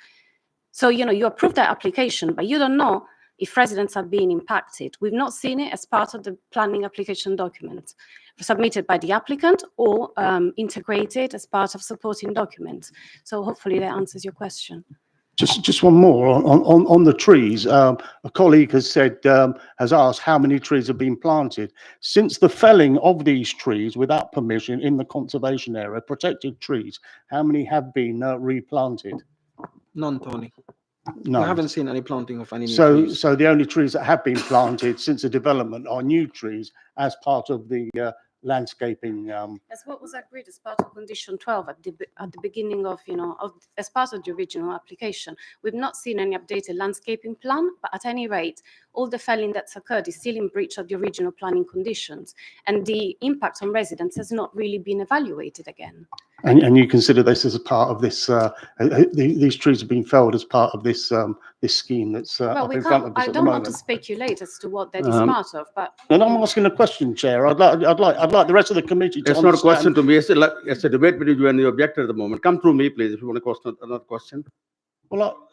So, you approve that application, but you don't know if residents are being impacted. We've not seen it as part of the planning application document submitted by the applicant or integrated as part of supporting documents. So hopefully that answers your question. Just one more on the trees. A colleague has said, has asked how many trees have been planted. Since the felling of these trees without permission in the conservation area, protected trees, how many have been replanted? None, Tony. No. We haven't seen any planting of any new So, trees. so the only trees that have been planted since the development are new trees as part of the landscaping. As what was agreed as part of condition 12 at the beginning of, as part of the original application. We've not seen any updated landscaping plan, but at any rate, all the felling that's occurred is still in breach of the original planning conditions. And the impact on residents has not really been evaluated again. And you consider this as a part of this, these trees have been felled as part of this this scheme that's Well, up we in front can't, of us I at the don't want to moment. speculate as to what that is part of, but. And I'm asking a question, Chair. I'd like the rest of the committee to It's not a understand. question to me. It's a debate between you and the objector at the moment. Come through me, please, if you want to question another question. Well,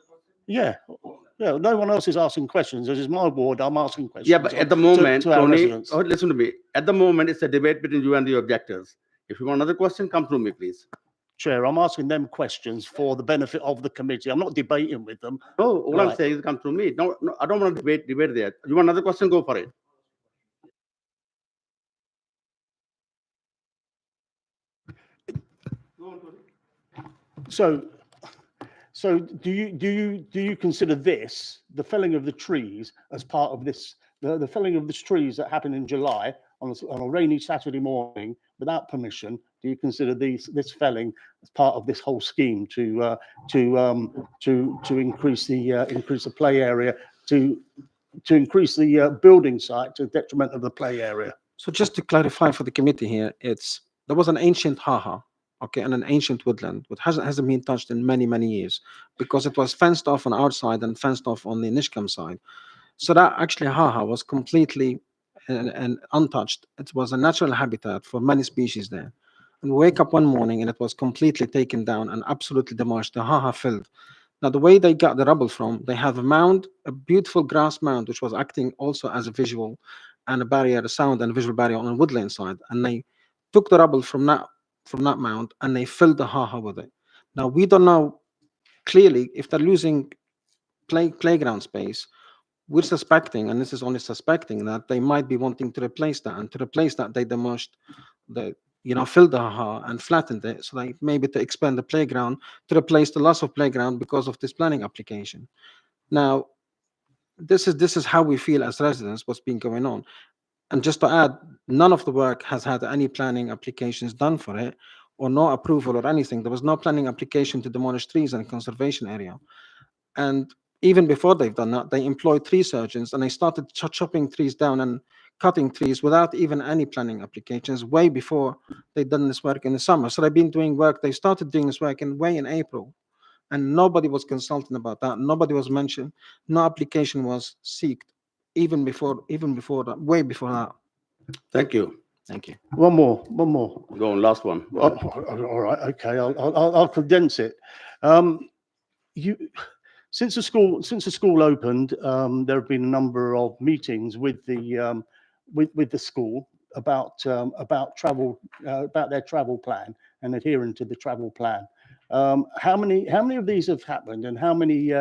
yeah, no one else is asking questions. This is my ward. I'm asking questions. Yeah, but at the moment, to our Tony, residents. listen to me. At the moment, it's a debate between you and the objectors. If you want another question, come through me, please. Chair, I'm asking them questions for the benefit of the committee. I'm not debating with them. No, all I'm Right. saying is come through me. No, I don't want to debate there. You want another question? Go for it. So do you consider this, the felling of the trees, as part of this, the felling of the trees that happened in July on a rainy Saturday morning without permission? Do you consider this felling as part of this whole scheme to increase the play area, to increase the building site to the detriment of the play area? So just to clarify for the committee here, there was an ancient haha, okay, and an ancient woodland, which hasn't been touched in many, many years because it was fenced off on our side and fenced off on the Nishkam side. So that actually haha was completely and untouched. It was a natural habitat for many species there. And we wake up one morning and it was completely taken down and absolutely demolished. The haha filled. Now, the way they got the rubble from, they have a mound, a beautiful grass mound, which was acting also as a visual and a barrier, a sound and visual barrier on the woodland side. And they took the rubble from that mound and they filled the haha with it. Now, we don't know clearly if they're losing playground space. We're suspecting, and this is only suspecting, that they might be wanting to replace that. And to replace that, they demolished filled the haha and flattened it. So they maybe to expand the playground to replace the loss of playground because of this planning application. Now, this is how we feel as residents, what's been going on. And just to add, none of the work has had any planning applications done for it or no approval or anything. There was no planning application to demolish trees in conservation area. And even before they've done that, they employed tree surgeons and they started chopping trees down and cutting trees without even any planning applications way before they'd done this work in the summer. So they've been doing work, they started doing this work in April. And nobody was consulting about that. Nobody was mentioned. No application was sought even before that, way before that. Thank you. Thank you. One more. Go on, last one. All right, okay, I'll condense it. Since the school opened, there have been a number of meetings with the school about travel, about their travel plan and adhering to the travel plan. How many of these have happened, and how many?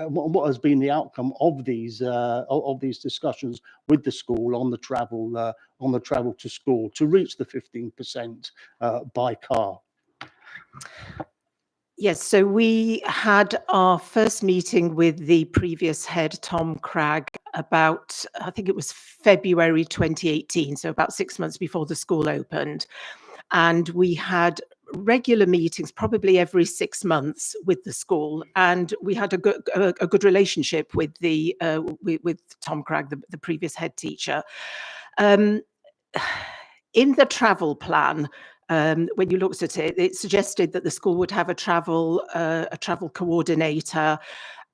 What has been the outcome of these discussions with the school on the travel to school to reach the 15% by car? Yes, so we had our first meeting with the previous head, Tom Cragg, about, I think it was February 2018, so about 6 months before the school opened. And we had regular meetings, probably every 6 months, with the school, and we had a good relationship with the with Tom Cragg, the previous head teacher. In the travel plan, when you looked at it, it suggested that the school would have a travel coordinator,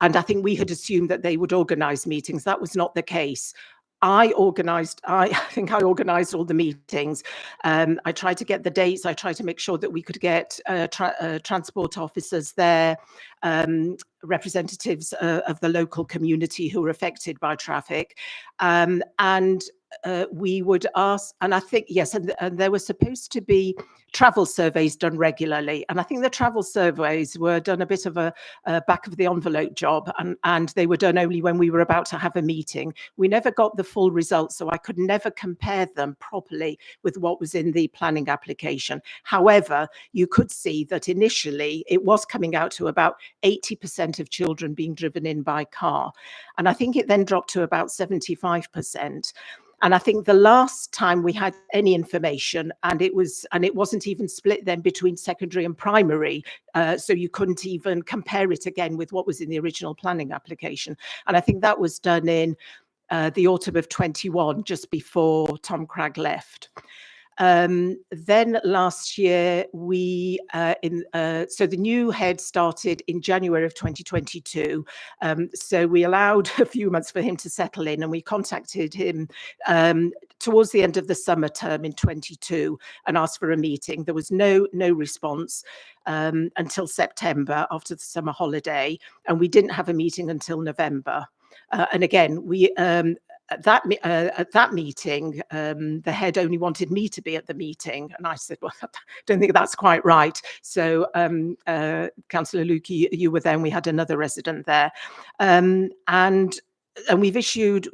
and I think we had assumed that they would organise meetings. That was not the case. I think I organised all the meetings. I tried to get the dates. I tried to make sure that we could get transport officers there, representatives of the local community who were affected by traffic, and we would ask, and I think, yes, and there were supposed to be travel surveys done regularly. And I think the travel surveys were done a bit of a back of the envelope job, and they were done only when we were about to have a meeting. We never got the full results, so I could never compare them properly with what was in the planning application. However, you could see that initially it was coming out to about 80% of children being driven in by car. And I think it then dropped to about 75%. And I think the last time we had any information, and it wasn't even split then between secondary and primary, so you couldn't even compare it again with what was in the original planning application. And I think that was done in the autumn of 21, just before Tom Cragg left. Then last year, so the new head started in January of 2022. So we allowed a few months for him to settle in, and we contacted him towards the end of the summer term in 22 and asked for a meeting. There was no response until September, after the summer holiday, and we didn't have a meeting until November. And again, at that meeting, the head only wanted me to be at the meeting. And I said, well, I don't think that's quite right. So Councillor Luke, you were there, and we had another resident there. And we've issued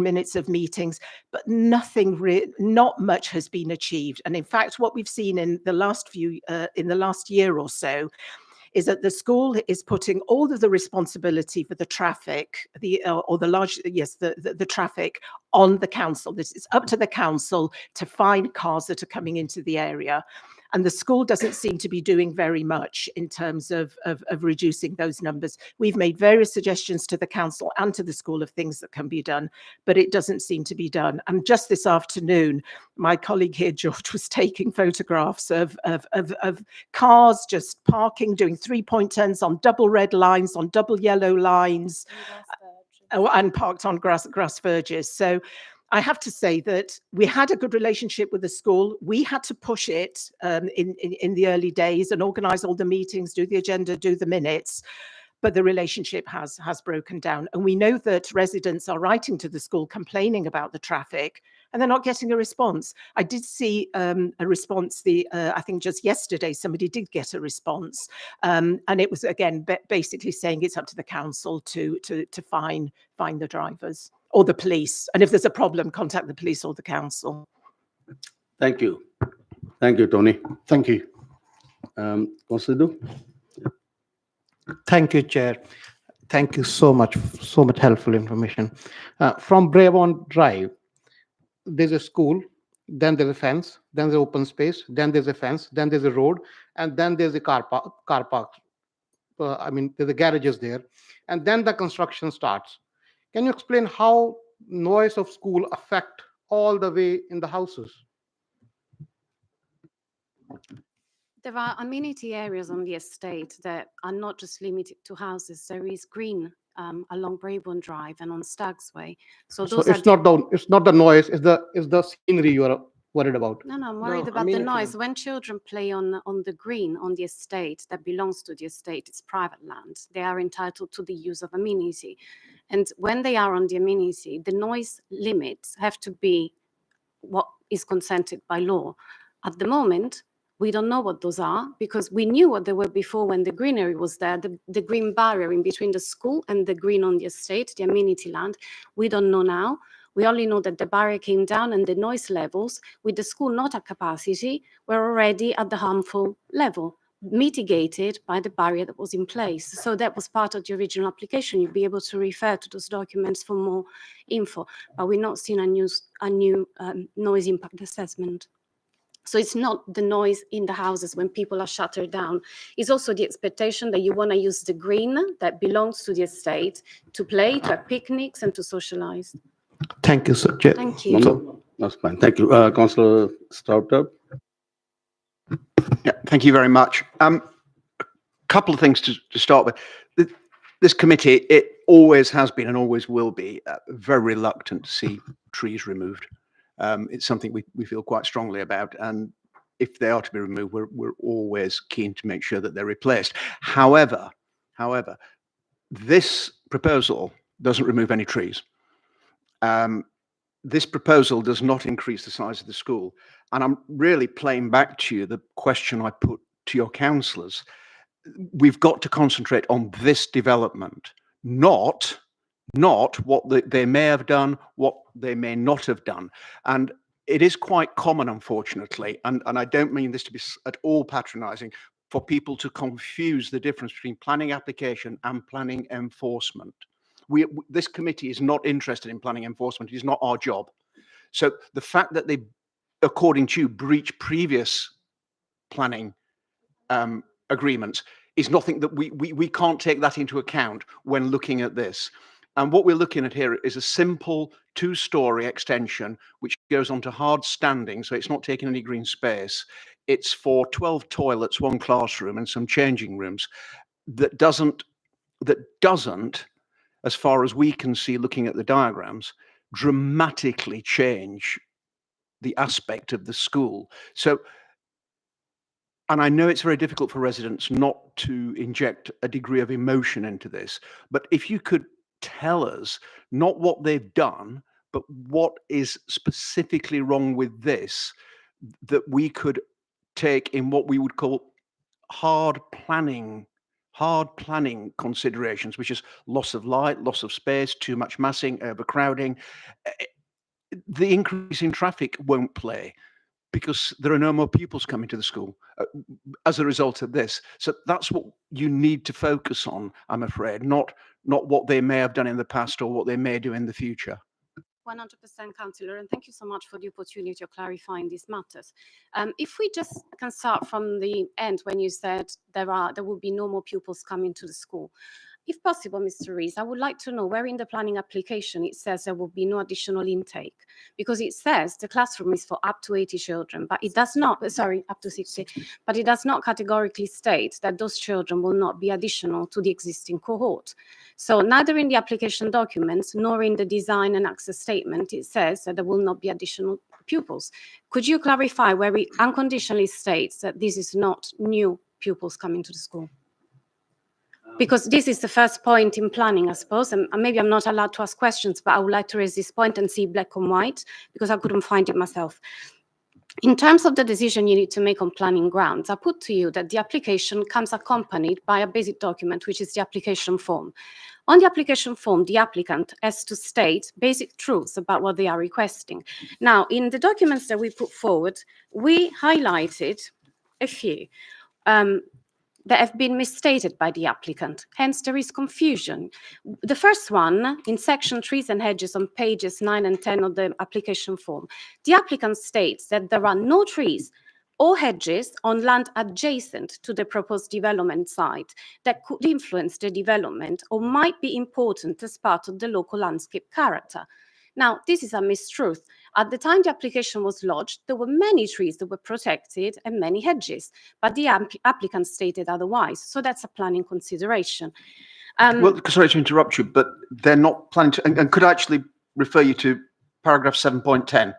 minutes of meetings, but not much has been achieved. And in fact, what we've seen in the last year or so is that the school is putting all of the responsibility for the traffic, the traffic on the council. It's up to the council to find cars that are coming into the area. And the school doesn't seem to be doing very much in terms of reducing those numbers. We've made various suggestions to the council and to the school of things that can be done, but it doesn't seem to be done. And just this afternoon, my colleague here, George, was taking photographs of cars just parking, doing 3-point turns on double red lines, on double yellow lines, and parked on grass verges. So I have to say that we had a good relationship with the school. We had to push it in the early days and organize all the meetings, do the agenda, do the minutes. But the relationship has broken down. And we know that residents are writing to the school complaining about the traffic, and they're not getting a response. I did see a response, I think just yesterday, somebody did get a response. And it was, again, basically saying it's up to the council to find the drivers or the police. And if there's a problem, contact the police or the council. Thank you. Thank you, Tony. Thank you. Councillor Sidhu? Thank you, Chair. Thank you so much helpful information. From Brabant Drive, there's a school, then there's a fence, then there's open space, then there's a fence, then there's a road, and then there's a car park. There's the garages there, and then the construction starts. Can you explain how noise of school affect all the way in the houses? There are amenity areas on the estate that are not just limited to houses. There is green along Brabant Drive and on Stags Way. So those it's not the noise, it's the scenery you are worried about. No, I'm worried about the noise. When children play on the green on the estate that belongs to the estate, it's private land. They are entitled to the use of amenity. And when they are on the amenity, the noise limits have to be what is consented by law. At the moment, we don't know what those are, because we knew what they were before when the greenery was there, the green barrier in between the school and the green on the estate, the amenity land. We don't know now. We only know that the barrier came down and the noise levels with the school not at capacity were already at the harmful level. mitigated by the barrier that was in place. So that was part of the original application. You'd be able to refer to those documents for more info, but we're not seeing a new noise impact assessment. So it's not the noise in the houses when people are shuttered down. It's also the expectation that you want to use the green that belongs to the estate to play, to have picnics and to socialize. Thank you, sir. Chair. Thank you. No, that's fine. Thank you. Councillor Stroutup. Yeah, thank you very much. A couple of things to start with. This committee, it always has been and always will be very reluctant to see trees removed. It's something we feel quite strongly about, and if they are to be removed, we're always keen to make sure that they're replaced. However, this proposal doesn't remove any trees. This proposal does not increase the size of the school. And I'm really playing back to you the question I put to your councillors. We've got to concentrate on this development, not what they may have done, what they may not have done. And it is quite common, unfortunately, and I don't mean this to be at all patronising, for people to confuse the difference between planning application and planning enforcement. This committee is not interested in planning enforcement. It is not our job. So the fact that they, according to you, breach previous planning agreements is nothing that we can't take that into account when looking at this. And what we're looking at here is a simple 2-storey extension, which goes onto hard standing, so it's not taking any green space. It's for 12 toilets, 1 classroom, and some changing rooms. That doesn't, as far as we can see, looking at the diagrams, dramatically change the aspect of the school. So, and I know it's very difficult for residents not to inject a degree of emotion into this, but if you could tell us not what they've done, but what is specifically wrong with this, that we could take in what we would call hard planning considerations, which is loss of light, loss of space, too much massing, overcrowding. The increase in traffic won't play because there are no more pupils coming to the school as a result of this. So that's what you need to focus on, I'm afraid, not what they may have done in the past or what they may do in the future. 100%, Councillor, and thank you so much for the opportunity of clarifying these matters. If we just can start from the end when you said there will be no more pupils coming to the school. If possible, Mr. Rees, I would like to know where in the planning application it says there will be no additional intake, because it says the classroom is for up to 80 children, but it does not, sorry, up to 60, but it does not categorically state that those children will not be additional to the existing cohort. So neither in the application documents nor in the design and access statement, it says that there will not be additional pupils. Could you clarify where it unconditionally states that this is not new pupils coming to the school? Because this is the first point in planning, I suppose, and maybe I'm not allowed to ask questions, but I would like to raise this point and see black and white, because I couldn't find it myself. In terms of the decision you need to make on planning grounds, I put to you that the application comes accompanied by a basic document, which is the application form. On the application form, the applicant has to state basic truths about what they are requesting. Now, in the documents that we put forward, we highlighted a few that have been misstated by the applicant. Hence, there is confusion. The first one, in section trees and hedges on pages 9 and 10 of the application form, the applicant states that there are no trees or hedges on land adjacent to the proposed development site that could influence the development or might be important as part of the local landscape character. Now, this is a mistruth. At the time the application was lodged, there were many trees that were protected and many hedges, but the applicant stated otherwise. So that's a planning consideration. Well, sorry to interrupt you, but they're not planning to, and could I actually refer you to paragraph 7.10?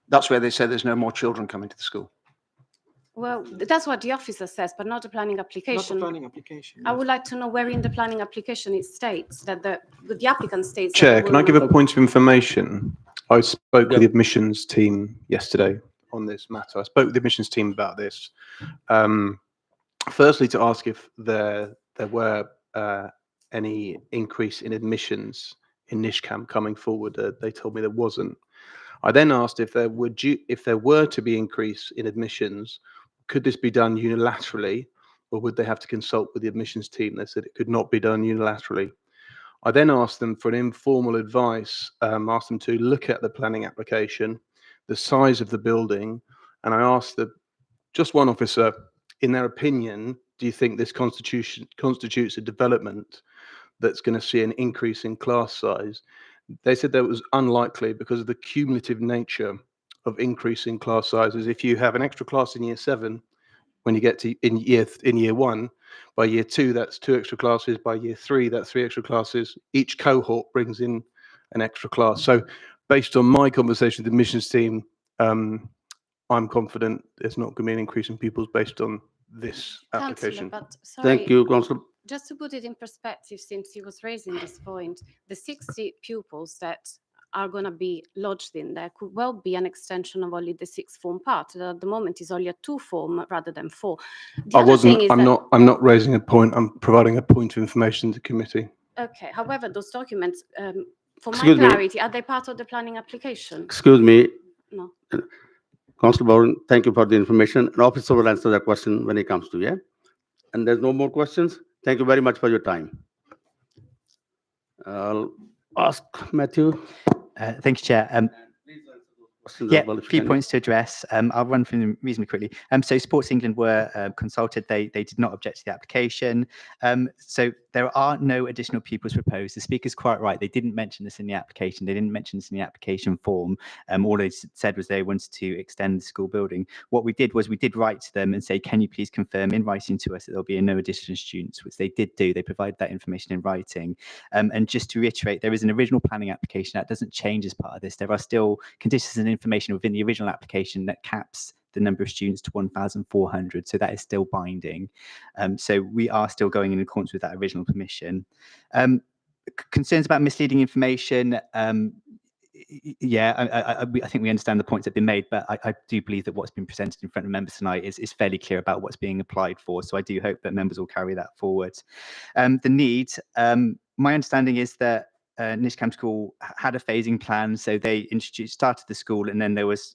That's where they say there's no more children coming to the school. Well, that's what the officer says, but not the planning application. Not the planning application. I would like to know where in the planning application it states that the applicant states. Chair, can I give a point of information? I spoke with the admissions team yesterday on this matter. I spoke with the admissions team about this. Firstly, to ask if there were any increase in admissions in Nishcam coming forward. They told me there wasn't. I then asked if there were to be increase in admissions, could this be done unilaterally, or would they have to consult with the admissions team? They said it could not be done unilaterally. I then asked them for an informal advice, asked them to look at the planning application, the size of the building, and I asked just one officer, in their opinion, do you think this constitutes a development that's going to see an increase in class size? They said that was unlikely because of the cumulative nature of increasing class sizes. If you have an extra class in year 7, when you get to in year 1, by year 2, that's 2 extra classes. By year 3, that's 3 extra classes. Each cohort brings in an extra class. So based on my conversation with the admissions team, I'm confident there's not going to be an increase in pupils based on this Councillor, application. but sorry, Thank you, Councillor. just to put it in perspective, since he was raising this point, the 60 pupils that are going to be lodged in there could well be an extension of only the 6th form part. At the moment, it's only a 2 form rather than 4. The other thing is that- I'm not raising a point. I'm providing a point of information to the committee. Okay. However, those documents, for my Excuse me. clarity, are they part of the planning application? Excuse me, No. Councillor Bowden, thank you for the information. An officer will answer that question when it comes to, yeah? And there's no more questions? Thank you very much for your time. I'll ask Matthew. Thank you, Chair. Questions Yeah, as well, a if you few can. points to address. I'll run through them reasonably quickly. So Sports England were consulted. They did not object to the application. So there are no additional pupils proposed. The speaker's quite right. They didn't mention this in the application. They didn't mention this in the application form. All they said was they wanted to extend the school building. What we did was we did write to them and say, can you please confirm in writing to us that there'll be no additional students, which they did do. They provided that information in writing. And just to reiterate, there is an original planning application that doesn't change as part of this. There are still conditions and information within the original application that caps the number of students to 1,400. So that is still binding. So we are still going in accordance with that original permission. Concerns about misleading information. Yeah, I think we understand the points that have been made, but I do believe that what's been presented in front of members tonight is fairly clear about what's being applied for. So I do hope that members will carry that forward. The need, my understanding is that Nishcam School had a phasing plan, so they started the school, and then there was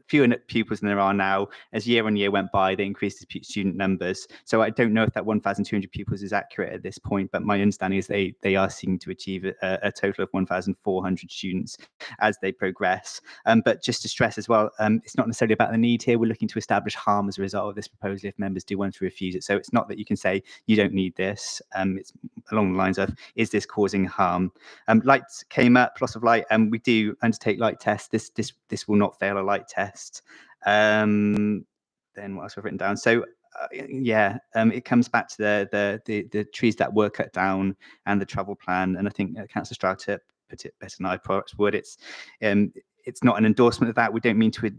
fewer pupils than there are now. As year on year went by, they increased the student numbers. So I don't know if that 1,200 pupils is accurate at this point, but my understanding is they are seeking to achieve a total of 1,400 students as they progress. But just to stress as well, it's not necessarily about the need here. We're looking to establish harm as a result of this proposal if members do want to refuse it. So it's not that you can say you don't need this. It's along the lines of, is this causing harm? Lights came up, loss of light, and we do undertake light tests. This will not fail a light test. Then what else I've written down? So it comes back to the trees that were cut down and the travel plan. And I think Councillor Stroud put it better than I perhaps would. It's not an endorsement of that. We don't mean to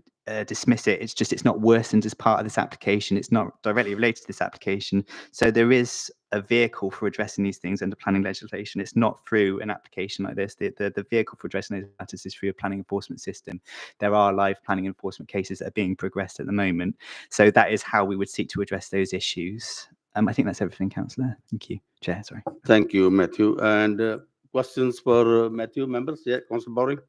dismiss it. It's just it's not worsened as part of this application. It's not directly related to this application. So there is a vehicle for addressing these things under planning legislation. It's not through an application like this. The vehicle for addressing those matters is through a planning enforcement system. There are live planning enforcement cases that are being progressed at the moment. So that is how we would seek to address those issues. I think that's everything, Councillor. Thank you, Chair. Sorry. Thank you, Matthew. And questions for Matthew, members? Yeah, Councillor Bowring.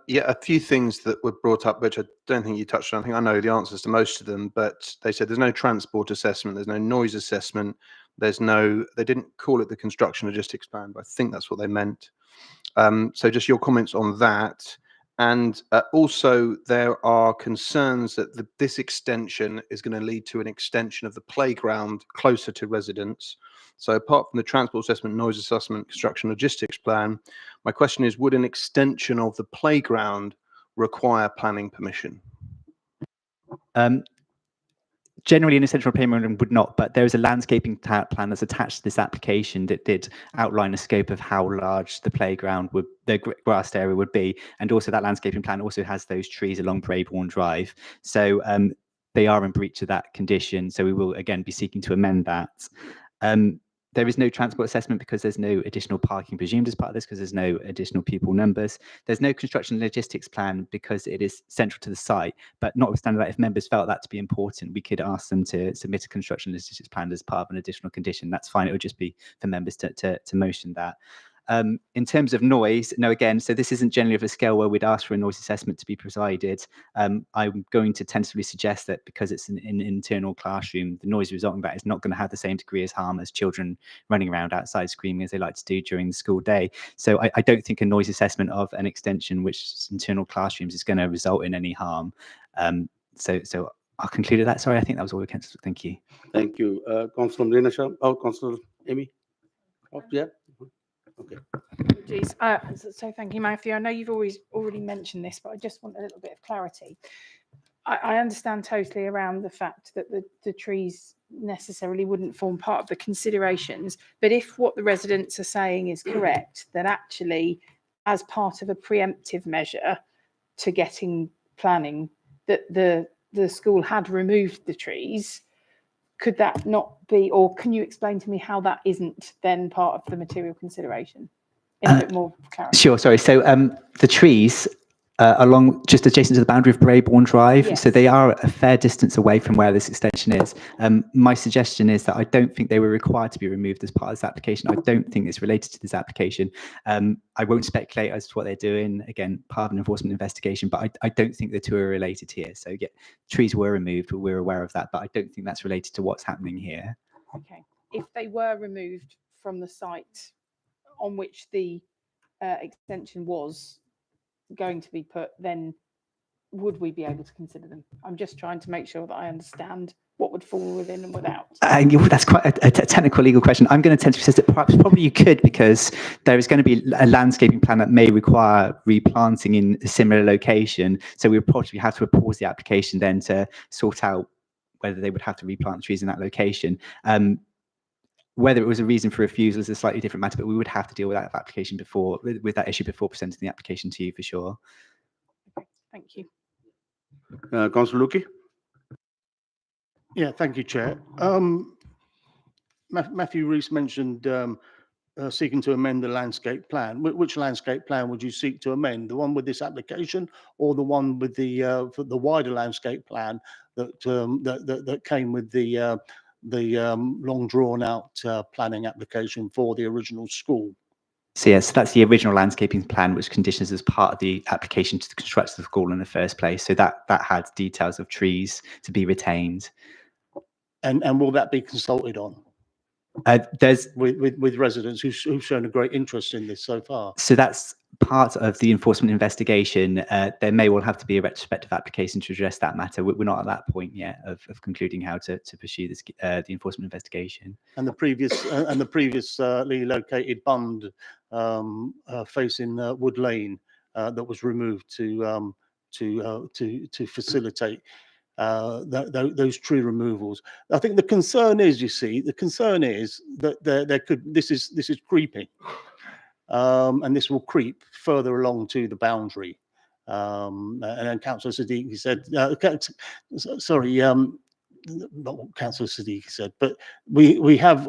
Yeah, a few things that were brought up, which I don't think you touched on. I think I know the answers to most of them, but they said there's no transport assessment, there's no noise assessment, they didn't call it the construction logistics plan, but I think that's what they meant. So just your comments on that. And also there are concerns that this extension is going to lead to an extension of the playground closer to residents. So apart from the transport assessment, noise assessment, construction logistics plan, my question is, would an extension of the playground require planning permission? Generally, an essential playground would not, but there is a landscaping plan that's attached to this application that did outline a scope of how large the playground would, the grassed area would be, and also that landscaping plan also has those trees along Braeborn Drive. So they are in breach of that condition. So we will again be seeking to amend that. There is no transport assessment because there's no additional parking presumed as part of this, because there's no additional pupil numbers. There's no construction logistics plan because it is central to the site, but notwithstanding that, if members felt that to be important, we could ask them to submit a construction logistics plan as part of an additional condition. That's fine. It would just be for members to motion that. In terms of noise, no, again, so this isn't generally of a scale where we'd ask for a noise assessment to be provided. I'm going to tentatively suggest that because it's an internal classroom, the noise resulting from that is not going to have the same degree of harm as children running around outside screaming as they like to do during the school day. So I don't think a noise assessment of an extension which is internal classrooms is going to result in any harm. So I'll conclude with that. Sorry, I think that was all we can. Thank you. Thank you. Councillor Marina Shah. Oh, Councillor Amy. Oh, yeah. Okay. Apologies. So thank you, Matthew. I know you've already mentioned this, but I just want a little bit of clarity. I understand totally around the fact that the trees necessarily wouldn't form part of the considerations, but if what the residents are saying is correct, then actually as part of a preemptive measure to getting planning, that the school had removed the trees, could that not be, or can you explain to me how that isn't then part of the material consideration in a bit more clarity? Sure, sorry. So the trees along just adjacent to the boundary of Braybourne Drive, Yes. so they are a fair distance away from where this extension is. My suggestion is that I don't think they were required to be removed as part of this application. I don't think it's related to this application. I won't speculate as to what they're doing. Again, part of an enforcement investigation, but I don't think the two are related here. So yeah, trees were removed, but we're aware of that, but I don't think that's related to what's happening here. Okay. If they were removed from the site on which the extension was going to be put, then would we be able to consider them? I'm just trying to make sure that I understand what would fall within and without. That's quite a technical legal question. I'm going to tend to suggest that perhaps probably you could, because there is going to be a landscaping plan that may require replanting in a similar location. So we would probably have to pause the application then to sort out whether they would have to replant trees in that location. Whether it was a reason for refusal is a slightly different matter, but we would have to deal with that application before, with that issue before presenting the application to you for sure. Okay, thank you. Councillor Luki. Yeah, thank you, Chair. Matthew Rees mentioned seeking to amend the landscape plan. Which landscape plan would you seek to amend? The one with this application, or the one with the wider landscape plan that came with the long drawn out planning application for the original school? So yes, that's the original landscaping plan, which conditions as part of the application to construct the school in the first place. So that had details of trees to be retained. And will that be consulted on? There's with residents who've shown a great interest in this so far. So that's part of the enforcement investigation. There may well have to be a retrospective application to address that matter. We're not at that point yet of concluding how to pursue this the enforcement investigation. And the previously located bund facing Wood Lane that was removed to facilitate those tree removals. I think the concern is, that this is creeping, and this will creep further along to the boundary. And then Councillor Siddiqui said, not what Councillor Siddiqui said, but we have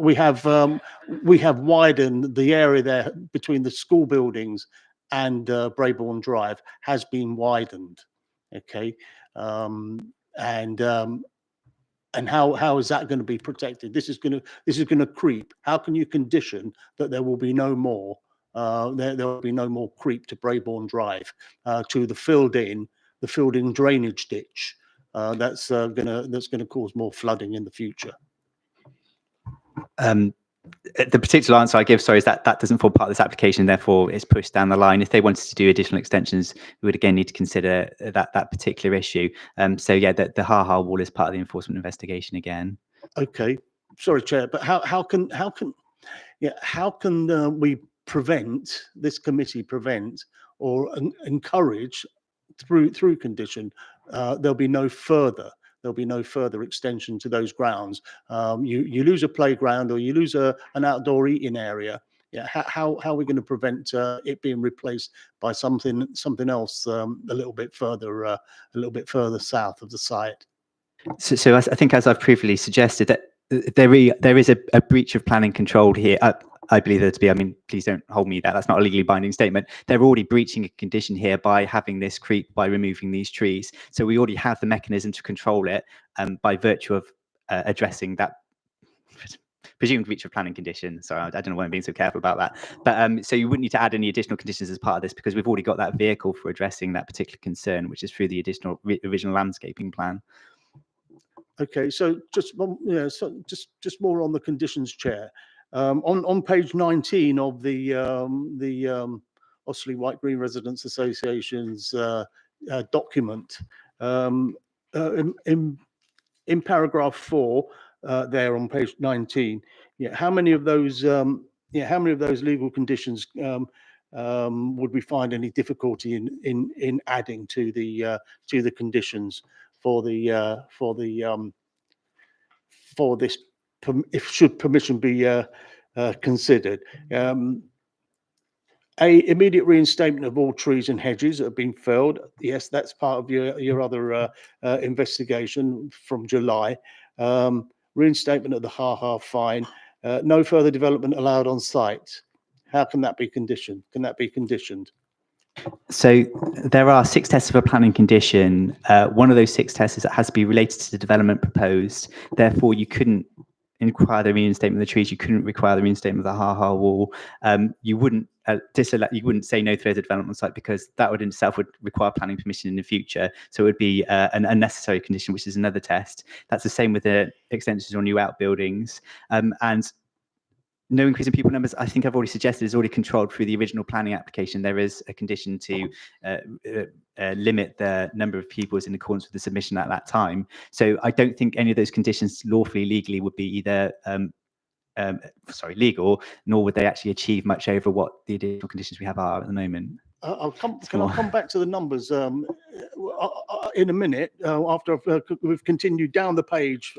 widened the area there between the school buildings and Braybourne Drive has been widened. Okay. And how is that going to be protected? This is going to creep. How can you condition that there will be no more? There will be no more creep to Braybourne Drive to the filled in drainage ditch that's going to cause more flooding in the future. The particular answer I give, sorry, is that doesn't form part of this application, therefore it's pushed down the line. If they wanted to do additional extensions, we would again need to consider that particular issue. So yeah, the Ha wall is part of the enforcement investigation again. Okay, sorry, Chair, but how can we prevent, this committee prevent or encourage through condition there'll be no further extension to those grounds? You lose a playground or you lose an outdoor eating area. Yeah, how are we going to prevent it being replaced by something else a little bit further south of the site? So I think, as I've previously suggested, that there is a breach of planning control here. I believe there to be. I mean, please don't hold me that. That's not a legally binding statement. They're already breaching a condition here by having this creep, by removing these trees. So we already have the mechanism to control it by virtue of addressing that presumed reach of planning condition. Sorry, I don't know why I'm being so careful about that. But so you wouldn't need to add any additional conditions as part of this because we've already got that vehicle for addressing that particular concern, which is through the additional original landscaping plan. Okay, so just more on the conditions, Chair. On page 19 of the Ostley White Green Residents Association's document, in paragraph 4, there on page 19, how many of those legal conditions would we find any difficulty in adding to the conditions for this, if should permission be considered? Immediate reinstatement of all trees and hedges that have been felled. Yes, that's part of your other investigation from July. Reinstatement of the ha-ha fine. No further development allowed on site. How can that be conditioned? Can that be conditioned? So there are 6 tests of a planning condition. One of those 6 tests is that it has to be related to the development proposed. Therefore, you couldn't require the reinstatement of the trees. You couldn't require the reinstatement of the ha-ha wall. You wouldn't you wouldn't say no further development on site because that would in itself would require planning permission in the future. So it would be an unnecessary condition, which is another test. That's the same with the extensions on new outbuildings. And no increase in pupil numbers, I think I've already suggested, is already controlled through the original planning application. There is a condition to limit the number of pupils in accordance with the submission at that time. So I don't think any of those conditions lawfully, legally would be either legal, nor would they actually achieve much over what the additional conditions we have are at the moment. I'll come back to the numbers in a minute after we've continued down the page.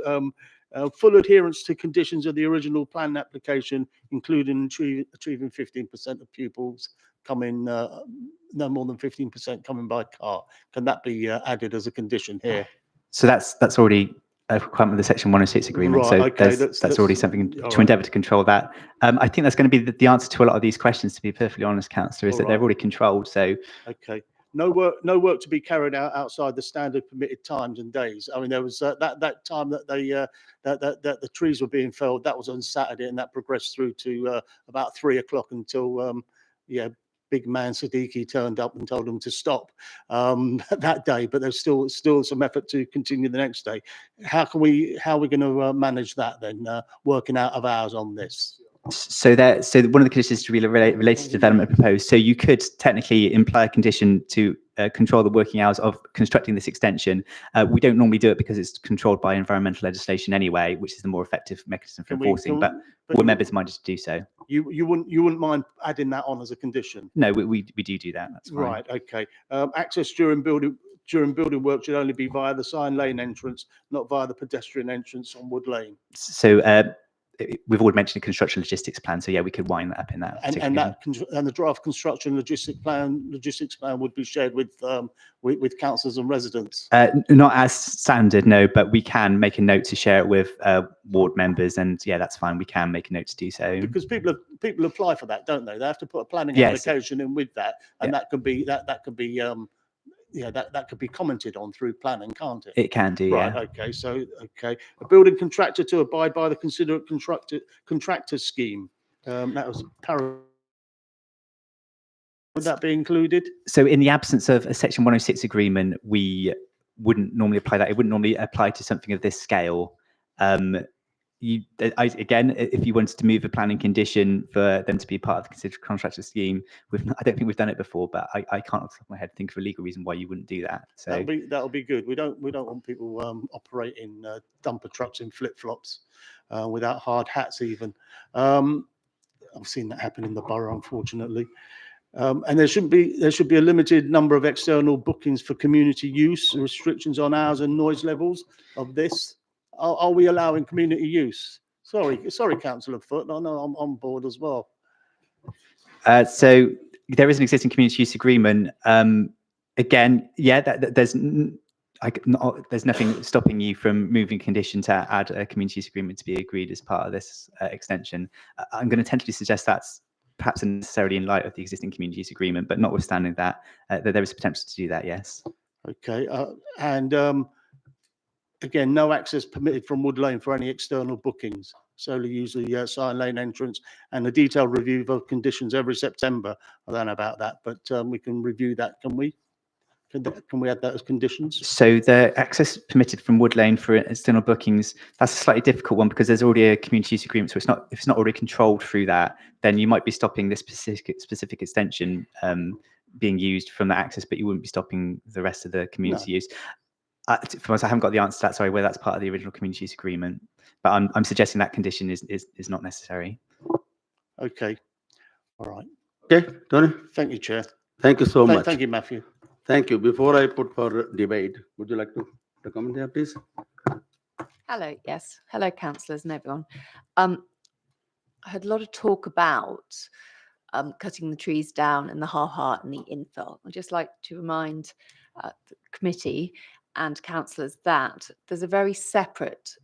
Full adherence to conditions of the original plan application, including achieving 15% of pupils coming, no more than 15% coming by car. Can that be added as a condition here? So that's already a requirement of the Section 106 agreement. Right, So okay, that's already something all to endeavour to control that. I think that's going to be the answer to a lot of these questions, to be perfectly honest, Councillor, is All that they're right. already controlled. So Okay. No work to be carried out outside the standard permitted times and days. I mean, there was that time that that the trees were being felled. That was on Saturday, and that progressed through to about 3 o'clock until big man Siddiqui turned up and told them to stop that day. But there's still some effort to continue the next day. How are we going to manage that then? Working out of hours on this. So one of the conditions to related to development proposed. So you could technically imply a condition to control the working hours of constructing this extension. We don't normally do it because it's controlled by environmental legislation anyway, which is the more effective mechanism for enforcing. But board members minded to do so. You wouldn't mind adding that on as a condition? No, we do that. That's fine. Right. Okay. Access during building work should only be via the sign lane entrance, not via the pedestrian entrance on Wood Lane. So we've already mentioned a construction logistics plan, so yeah, we could wind that up in that. And the draft construction logistics plan would be shared with councillors and residents. Not as standard, no, but we can make a note to share it with ward members, and yeah, that's fine. We can make a note to do so. Because people apply for that, don't they? They have to put a planning Yes. application in with that, and Yeah. that could be that could be commented on through planning, can't it? It can do, Right. yeah. Okay. So a building contractor to abide by the considerate contractor scheme. That was would that be included? So in the absence of a Section 106 agreement, we wouldn't normally apply that. It wouldn't normally apply to something of this scale. Again, if you wanted to move a planning condition for them to be part of the considered contractor scheme, I don't think we've done it before, but I can't off the top of my head think of a legal reason why you wouldn't do that. So That'll be good. We don't want people operating dumper trucks in flip flops without hard hats even. I've seen that happen in the borough, unfortunately. And there should be a limited number of external bookings for community use, restrictions on hours and noise levels of this. Are we allowing community use? Sorry, Councillor Foot. No, I'm on board as well. So there is an existing community use agreement. Again, yeah, there's nothing stopping you from moving condition to add a community use agreement to be agreed as part of this extension. I'm going to tentatively suggest that's perhaps unnecessarily in light of the existing community use agreement, but notwithstanding that, there is potential to do that, yes. Okay, and again, no access permitted from Wood Lane for any external bookings. solely use the Cyan Lane entrance, and a detailed review of conditions every September. I don't know about that, but we can review that, can we? Can we add that as conditions? So the access permitted from Wood Lane for external bookings, that's a slightly difficult one because there's already a community use agreement. So if it's not already controlled through that, then you might be stopping this specific extension being used from the access, but you wouldn't be stopping the rest of the community use. For us, I haven't got the answer to that. Sorry, whether that's part of the original community use agreement, but I'm suggesting that condition is not necessary. Okay. All right. Okay, Tony. Thank you, Chair. Thank you so much. Thank you, Matthew. Thank you. Before I put for debate, would you like to comment here, please? Hello, yes. Hello, councillors and everyone. I heard a lot of talk about cutting the trees down and the ha-ha and the infill. I'd just like to remind the committee and councillors that there's a very separate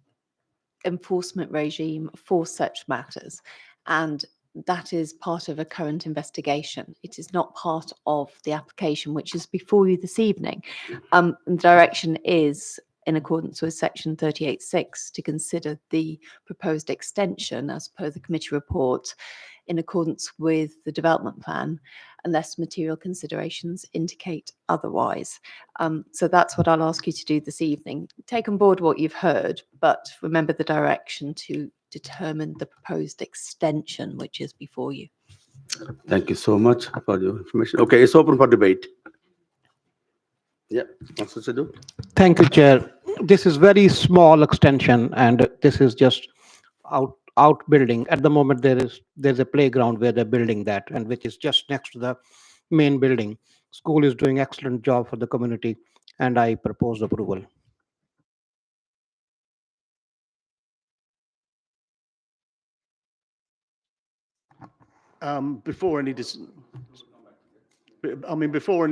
enforcement regime for such matters, and that is part of a current investigation. It is not part of the application which is before you this evening. The direction is in accordance with section 38.6 to consider the proposed extension as per the committee report in accordance with the development plan, unless material considerations indicate otherwise. So that's what I'll ask you to do this evening. Take on board what you've heard, but remember the direction to determine the proposed extension which is before you. Thank you so much for your information. Okay, it's open for debate. Yeah, Councillor Sidhu. Thank you, Chair. This is very small extension, and this is just outbuilding. At the moment, there's a playground where they're building that, and which is just next to the main building. School is doing excellent job for the community, and I propose approval. Before any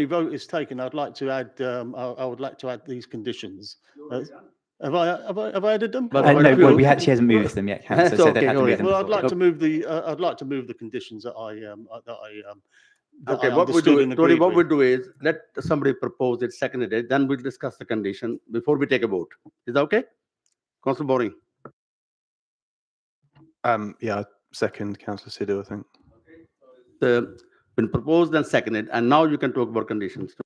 vote is taken, I'd like to add. I would like to add these conditions. Have I added them? No, well, he hasn't moved them yet, Councillor. So they'd have to move them Well, I'd before. like to move the. I'd like to move the conditions that I. Okay, what we do, Tony, what we do is let somebody propose it, seconded it, then we'll discuss the condition before we take a vote. Is that okay? Councillor Boring. Yeah, second, Councillor Sidhu, I think. Been proposed and seconded, and now you can talk about conditions.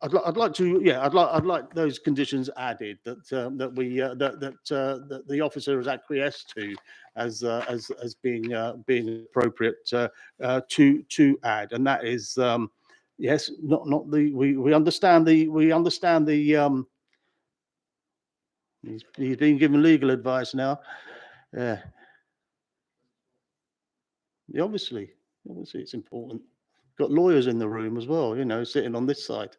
I'd like to, yeah, I'd like those conditions added that that the officer has acquiesced to as being appropriate to add, and that is yes, not the we understand the he's being given legal advice now. Yeah, obviously it's important. Got lawyers in the room as well, you know, sitting on this side.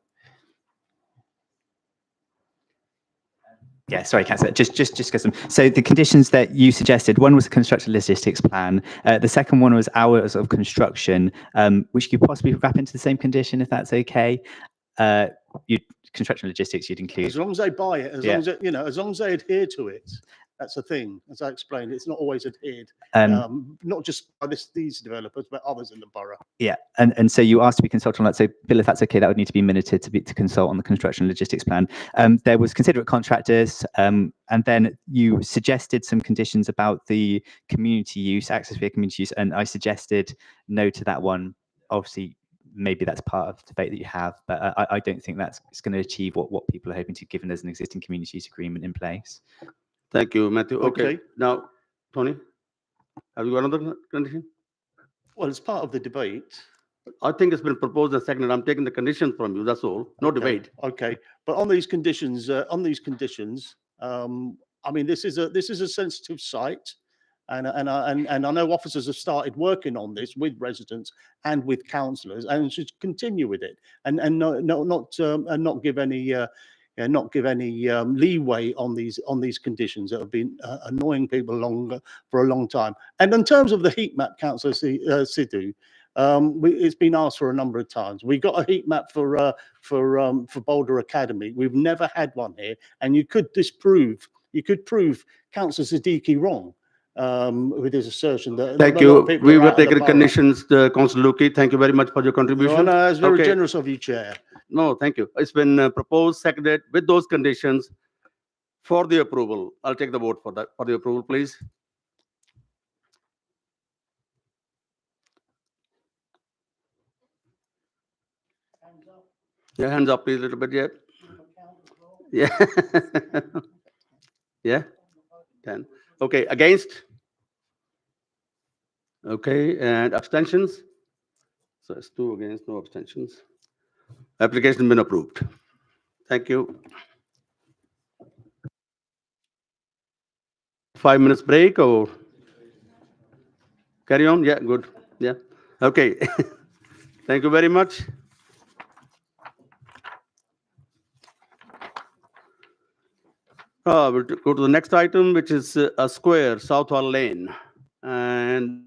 Yeah, sorry, Councillor. Just get some. So the conditions that you suggested, one was a construction logistics plan. The second one was hours of construction, which you could possibly wrap into the same condition if that's okay. Construction logistics you'd include. As long as they buy it, as long as it, you know, as long as they adhere to it. That's the thing, as I explained, it's not always adhered, not just by these developers, but others in the borough. Yeah, and so you asked to be consulted on that. So, Bill, if that's okay, that would need to be minuted to consult on the construction logistics plan. There was considerate contractors, and then you suggested some conditions about the community use, access via community use, and I suggested no to that one. Obviously, maybe that's part of the debate that you have, but I don't think that's going to achieve what people are hoping to, given there's an existing community use agreement in place. Thank you, Matthew. Okay. Now, Tony, have you got another condition? Well, it's part of the debate. I think it's been proposed and seconded. I'm taking the condition from you. That's all. No debate. Okay, but on these conditions, I mean, this is a sensitive site, and I know officers have started working on this with residents and with councillors, and should continue with it, and not give any. Not give any leeway on these conditions that have been annoying people for a long time. And in terms of the heat map, Councillor Sidhu, it's been asked for a number of times. We got a heat map for Boulder Academy. We've never had one here, and you could prove Councillor Siddiqui wrong with his assertion that. Thank you. We were taking conditions, Councillor Luki. Thank you very much for your contribution. No, it's very generous of you, Chair. No, thank you. It's been proposed, seconded with those conditions for the approval? I'll take the vote for that, for the approval, please. Yeah, hands up, please, a little bit, yeah. Yeah. Yeah, 10. Okay, against? Okay, and abstentions? So it's 2 against, no abstentions. Application been approved. Thank you. 5 minutes break or carry on? Yeah, good. Yeah. Okay. Thank you very much. We'll go to the next item, which is a square, Southall Lane. And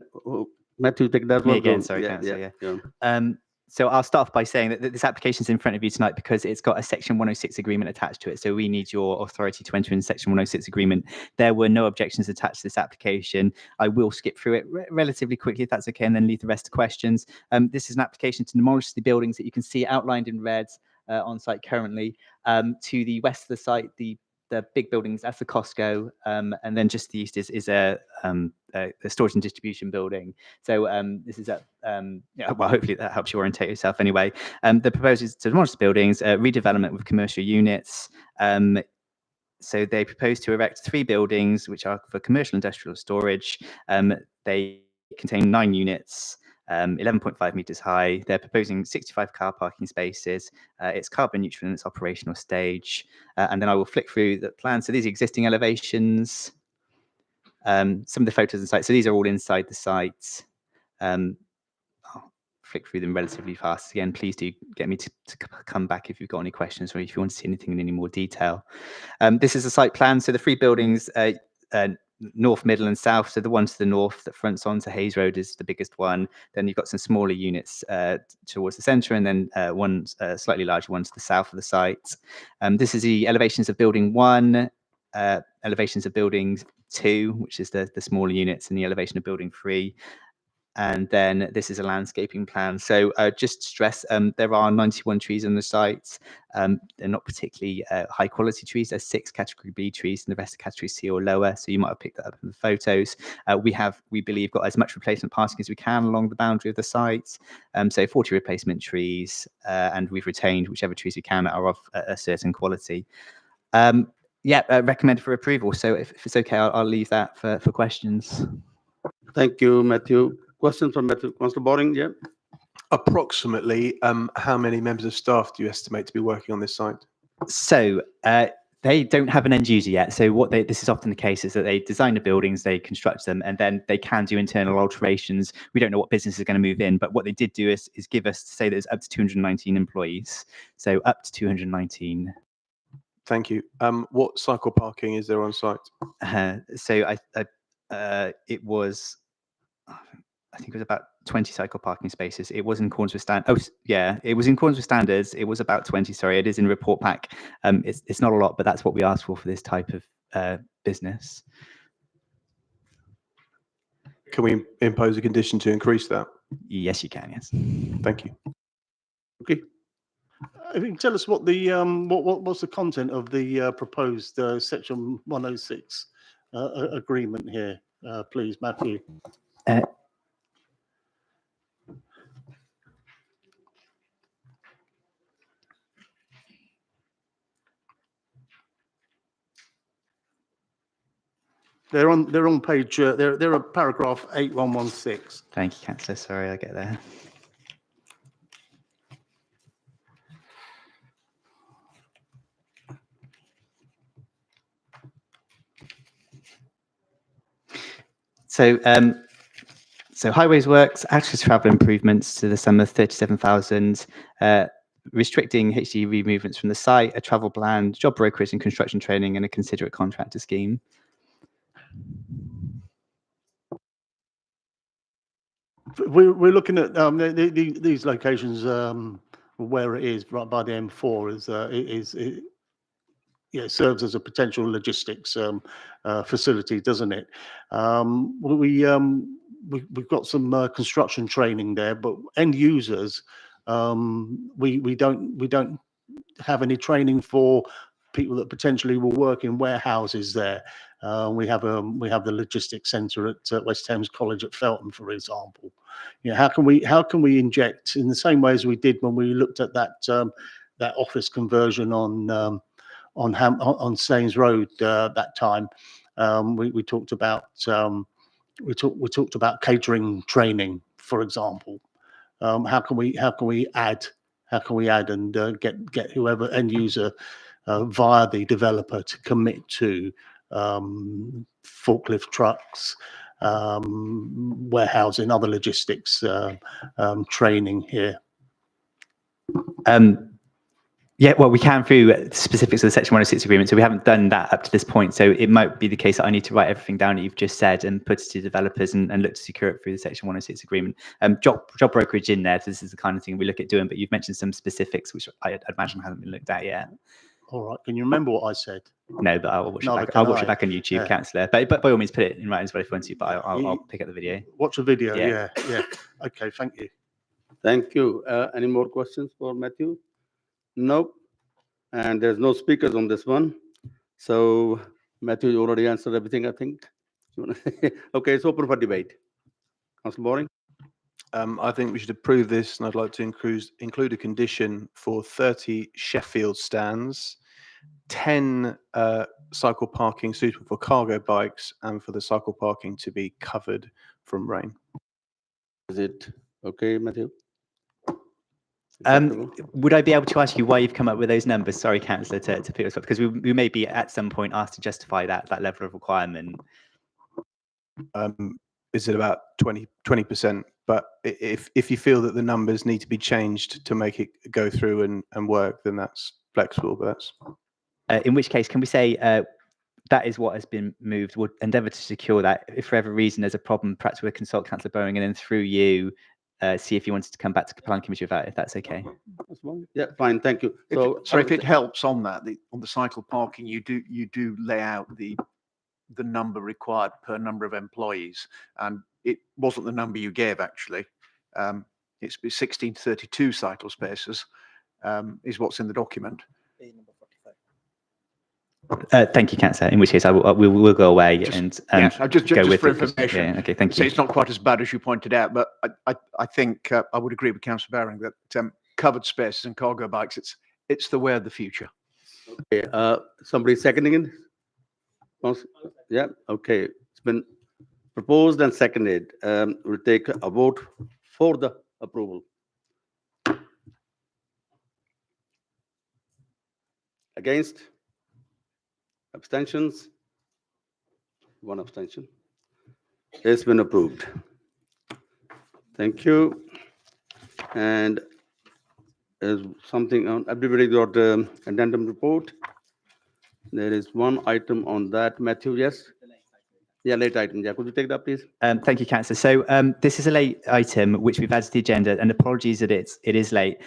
Matthew, take that Me one. again, Go. sorry, Councillor, yeah. So I'll start off by saying that this application is in front of you tonight because it's got a Section 106 agreement attached to it. So we need your authority to enter in Section 106 agreement. There were no objections attached to this application. I will skip through it relatively quickly, if that's okay, and then leave the rest to questions. This is an application to demolish the buildings that you can see outlined in red on site currently. To the west of the site, the big buildings, that's the Costco, and then just to the east is a storage and distribution building. So this is yeah, well, hopefully that helps you orientate yourself anyway. The proposal is to demolish the buildings, redevelopment with commercial units. So they propose to erect 3 buildings, which are for commercial industrial storage. They contain 9 units. 11.5 meters high. They're proposing 65 car parking spaces. It's carbon neutral in its operational stage. And then I will flick through the plan. So these are existing elevations. Some of the photos on site. So these are all inside the site. I'll flick through them relatively fast. Again, please do get me to come back if you've got any questions or if you want to see anything in any more detail. This is a site plan. So the 3 buildings, north, middle, and south. So the one to the north that fronts onto Hayes Road is the biggest one. Then you've got some smaller units towards the centre, and then one slightly larger one to the south of the site. This is the elevations of building 1, elevations of building 2, which is the smaller units, and the elevation of building 3. And then this is a landscaping plan. So just to stress, there are 91 trees on the site. They're not particularly high quality trees. There's 6 category B trees and the rest are category C or lower. So you might have picked that up in the photos. We believe, got as much replacement parking as we can along the boundary of the site. So 40 replacement trees, and we've retained whichever trees we can that are of a certain quality. Recommended for approval. So if it's okay, I'll leave that for questions. Thank you, Matthew. Questions from Matthew? Councillor Boring, yeah. Approximately, how many members of staff do you estimate to be working on this site? So they don't have an end user yet. So this is often the case is that they design the buildings, they construct them, and then they can do internal alterations. We don't know what business is going to move in, but what they did do is give us to say that it's up to 219 employees. So up to 219. Thank you. What cycle parking is there on site? So it was, I think it was about 20 cycle parking spaces. It was in accordance with it was in accordance with standards. It was about 20. Sorry, it is in report pack. It's not a lot, but that's what we asked for this type of business. Can we impose a condition to increase that? Yes, you can. Yes. Thank you. Okay. I think tell us what the what's the content of the proposed Section 106 agreement here, please, Matthew. They're on page. They're a paragraph 8116. Thank you, Councillor. Sorry, I'll get there. So highways works, access travel improvements to the sum of 37,000, restricting HGV movements from the site, a travel plan, job brokerage and construction training, and a considerate contractor scheme. We're looking at these locations where it is right by the M4 it serves as a potential logistics facility, doesn't it? We've got some construction training there, but end users we don't have any training for people that potentially will work in warehouses there. We have the logistics centre at West Thames College at Feltham, for example. You know, how can we inject in the same way as we did when we looked at that office conversion on Staines Road that time. We talked about we talked about catering training, for example. How can we add and get whoever end user via the developer to commit to forklift trucks, warehousing, other logistics training here? Yeah, well, we can through specifics of the Section 106 agreement. So we haven't done that up to this point. So it might be the case that I need to write everything down that you've just said and put it to developers and look to secure it through the Section 106 agreement. Job brokerage in there. So this is the kind of thing we look at doing. But you've mentioned some specifics, which I imagine haven't been looked at yet. All right. Can you remember what I said? No, but I'll watch, Neither it, back. I'll can watch I. it back on YouTube, Yeah. Councillor. But by all means, put it in writing as well if you want to. But I'll pick up the video. Watch a video. Yeah. Yeah. Okay. Thank you. Thank you. Any more questions for Matthew? Nope. And there's no speakers on this one. So Matthew, you already answered everything, I think. Okay, it's open for debate. Councillor Boring? I think we should approve this, and I'd like to include a condition for 30 Sheffield stands, 10 cycle parking suitable for cargo bikes, and for the cycle parking to be covered from rain. Is it okay, Matthew? Would I be able to ask you why you've come up with those numbers? Sorry, Councillor, to pick us up, because we may be at some point asked to justify that level of requirement. Is it about 20%? But if you feel that the numbers need to be changed to make it go through and work, then that's flexible. But that's in which case, can we say that is what has been moved? We'll endeavour to secure that. If for every reason there's a problem, perhaps we'll consult Councillor Bowen and then through you see if you wanted to come back to the planning committee about it, if that's okay. Yeah, fine. Thank you. If it helps on that, on the cycle parking, you do lay out the number required per number of employees, and it wasn't the number you gave actually. It's 1632 cycle spaces is what's in the document. Thank you, Councillor. In which case, we'll go away and yes, just go with for it. information. Yeah, okay, thank So you. it's not quite as bad as you pointed out, but I think I would agree with Councillor Baring that covered spaces and cargo bikes, it's the way of the future. Okay, somebody seconding it? Yeah, okay. It's been proposed and seconded. We'll take a vote for the approval. Against? Abstentions? One abstention. It's been approved. Thank you. And is something on, everybody got addendum report? There is one item on that. Matthew, yes? Yeah, late item. Yeah, could you take that, please? Thank you, Councillor. So this is a late item which we've added to the agenda, and apologies that it is late.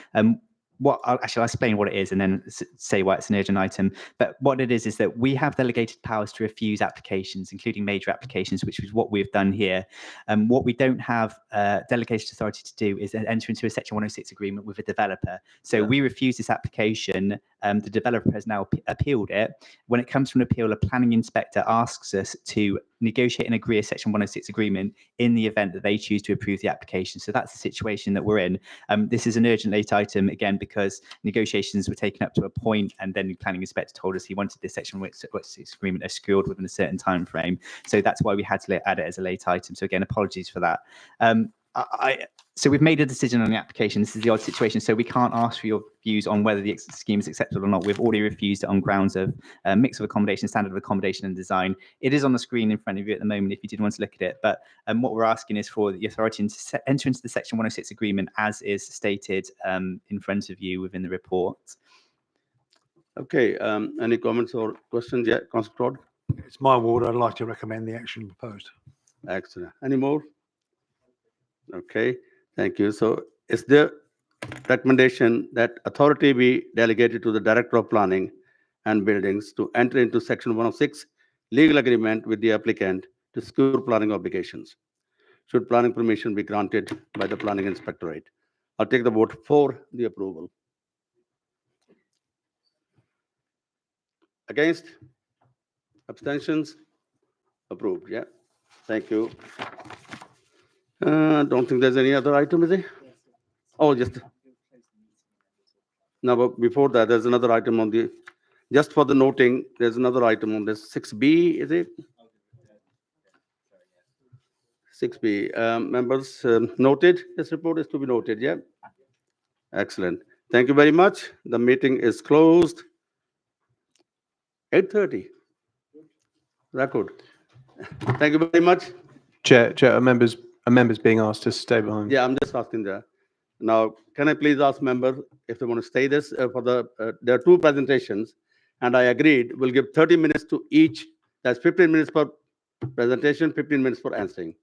I'll explain what it is and then say why it's an urgent item. But what it is that we have delegated powers to refuse applications, including major applications, which is what we've done here. What we don't have delegated authority to do is enter into a Section 106 agreement with a developer. So we refuse this application. The developer has now appealed it. When it comes from an appeal, a planning inspector asks us to negotiate and agree a Section 106 agreement in the event that they choose to approve the application. So that's the situation that we're in. This is an urgent late item, again, because negotiations were taken up to a point and then the planning inspector told us he wanted this Section 106 agreement secured within a certain time frame. So that's why we had to add it as a late item. So again, apologies for that. So we've made a decision on the application. This is the odd situation. So we can't ask for your views on whether the scheme is acceptable or not. We've already refused it on grounds of mix of accommodation, standard of accommodation and design. It is on the screen in front of you at the moment if you did want to look at it. But what we're asking is for the authority to enter into the Section 106 agreement as is stated in front of you within the report. Okay, any comments or questions? Yeah, Councillor Todd? It's my ward. I'd like to recommend the action proposed. Excellent. Any more? Okay, thank you. So is there recommendation that authority be delegated to the Director of Planning and Buildings to enter into Section 106 legal agreement with the applicant to secure planning obligations? Should planning permission be granted by the Planning Inspectorate? I'll take the vote for the approval. Against? Abstentions? Approved, yeah. Thank you. Don't think there's any other item, is there? Oh, just. No, but before that, there's another item on the, just for the noting, there's another item on this, 6B, is it? 6B, members noted, this report is to be noted, yeah? Excellent. Thank you very much. The meeting is closed. 8:30. Record. Thank you very much. Chair, are members being asked to stay behind? Yeah, I'm just asking there. Now, can I please ask members if they want to stay this for the, there are two presentations, and I agreed we'll give 30 minutes to each. That's 15 minutes per presentation, 15 minutes for answering.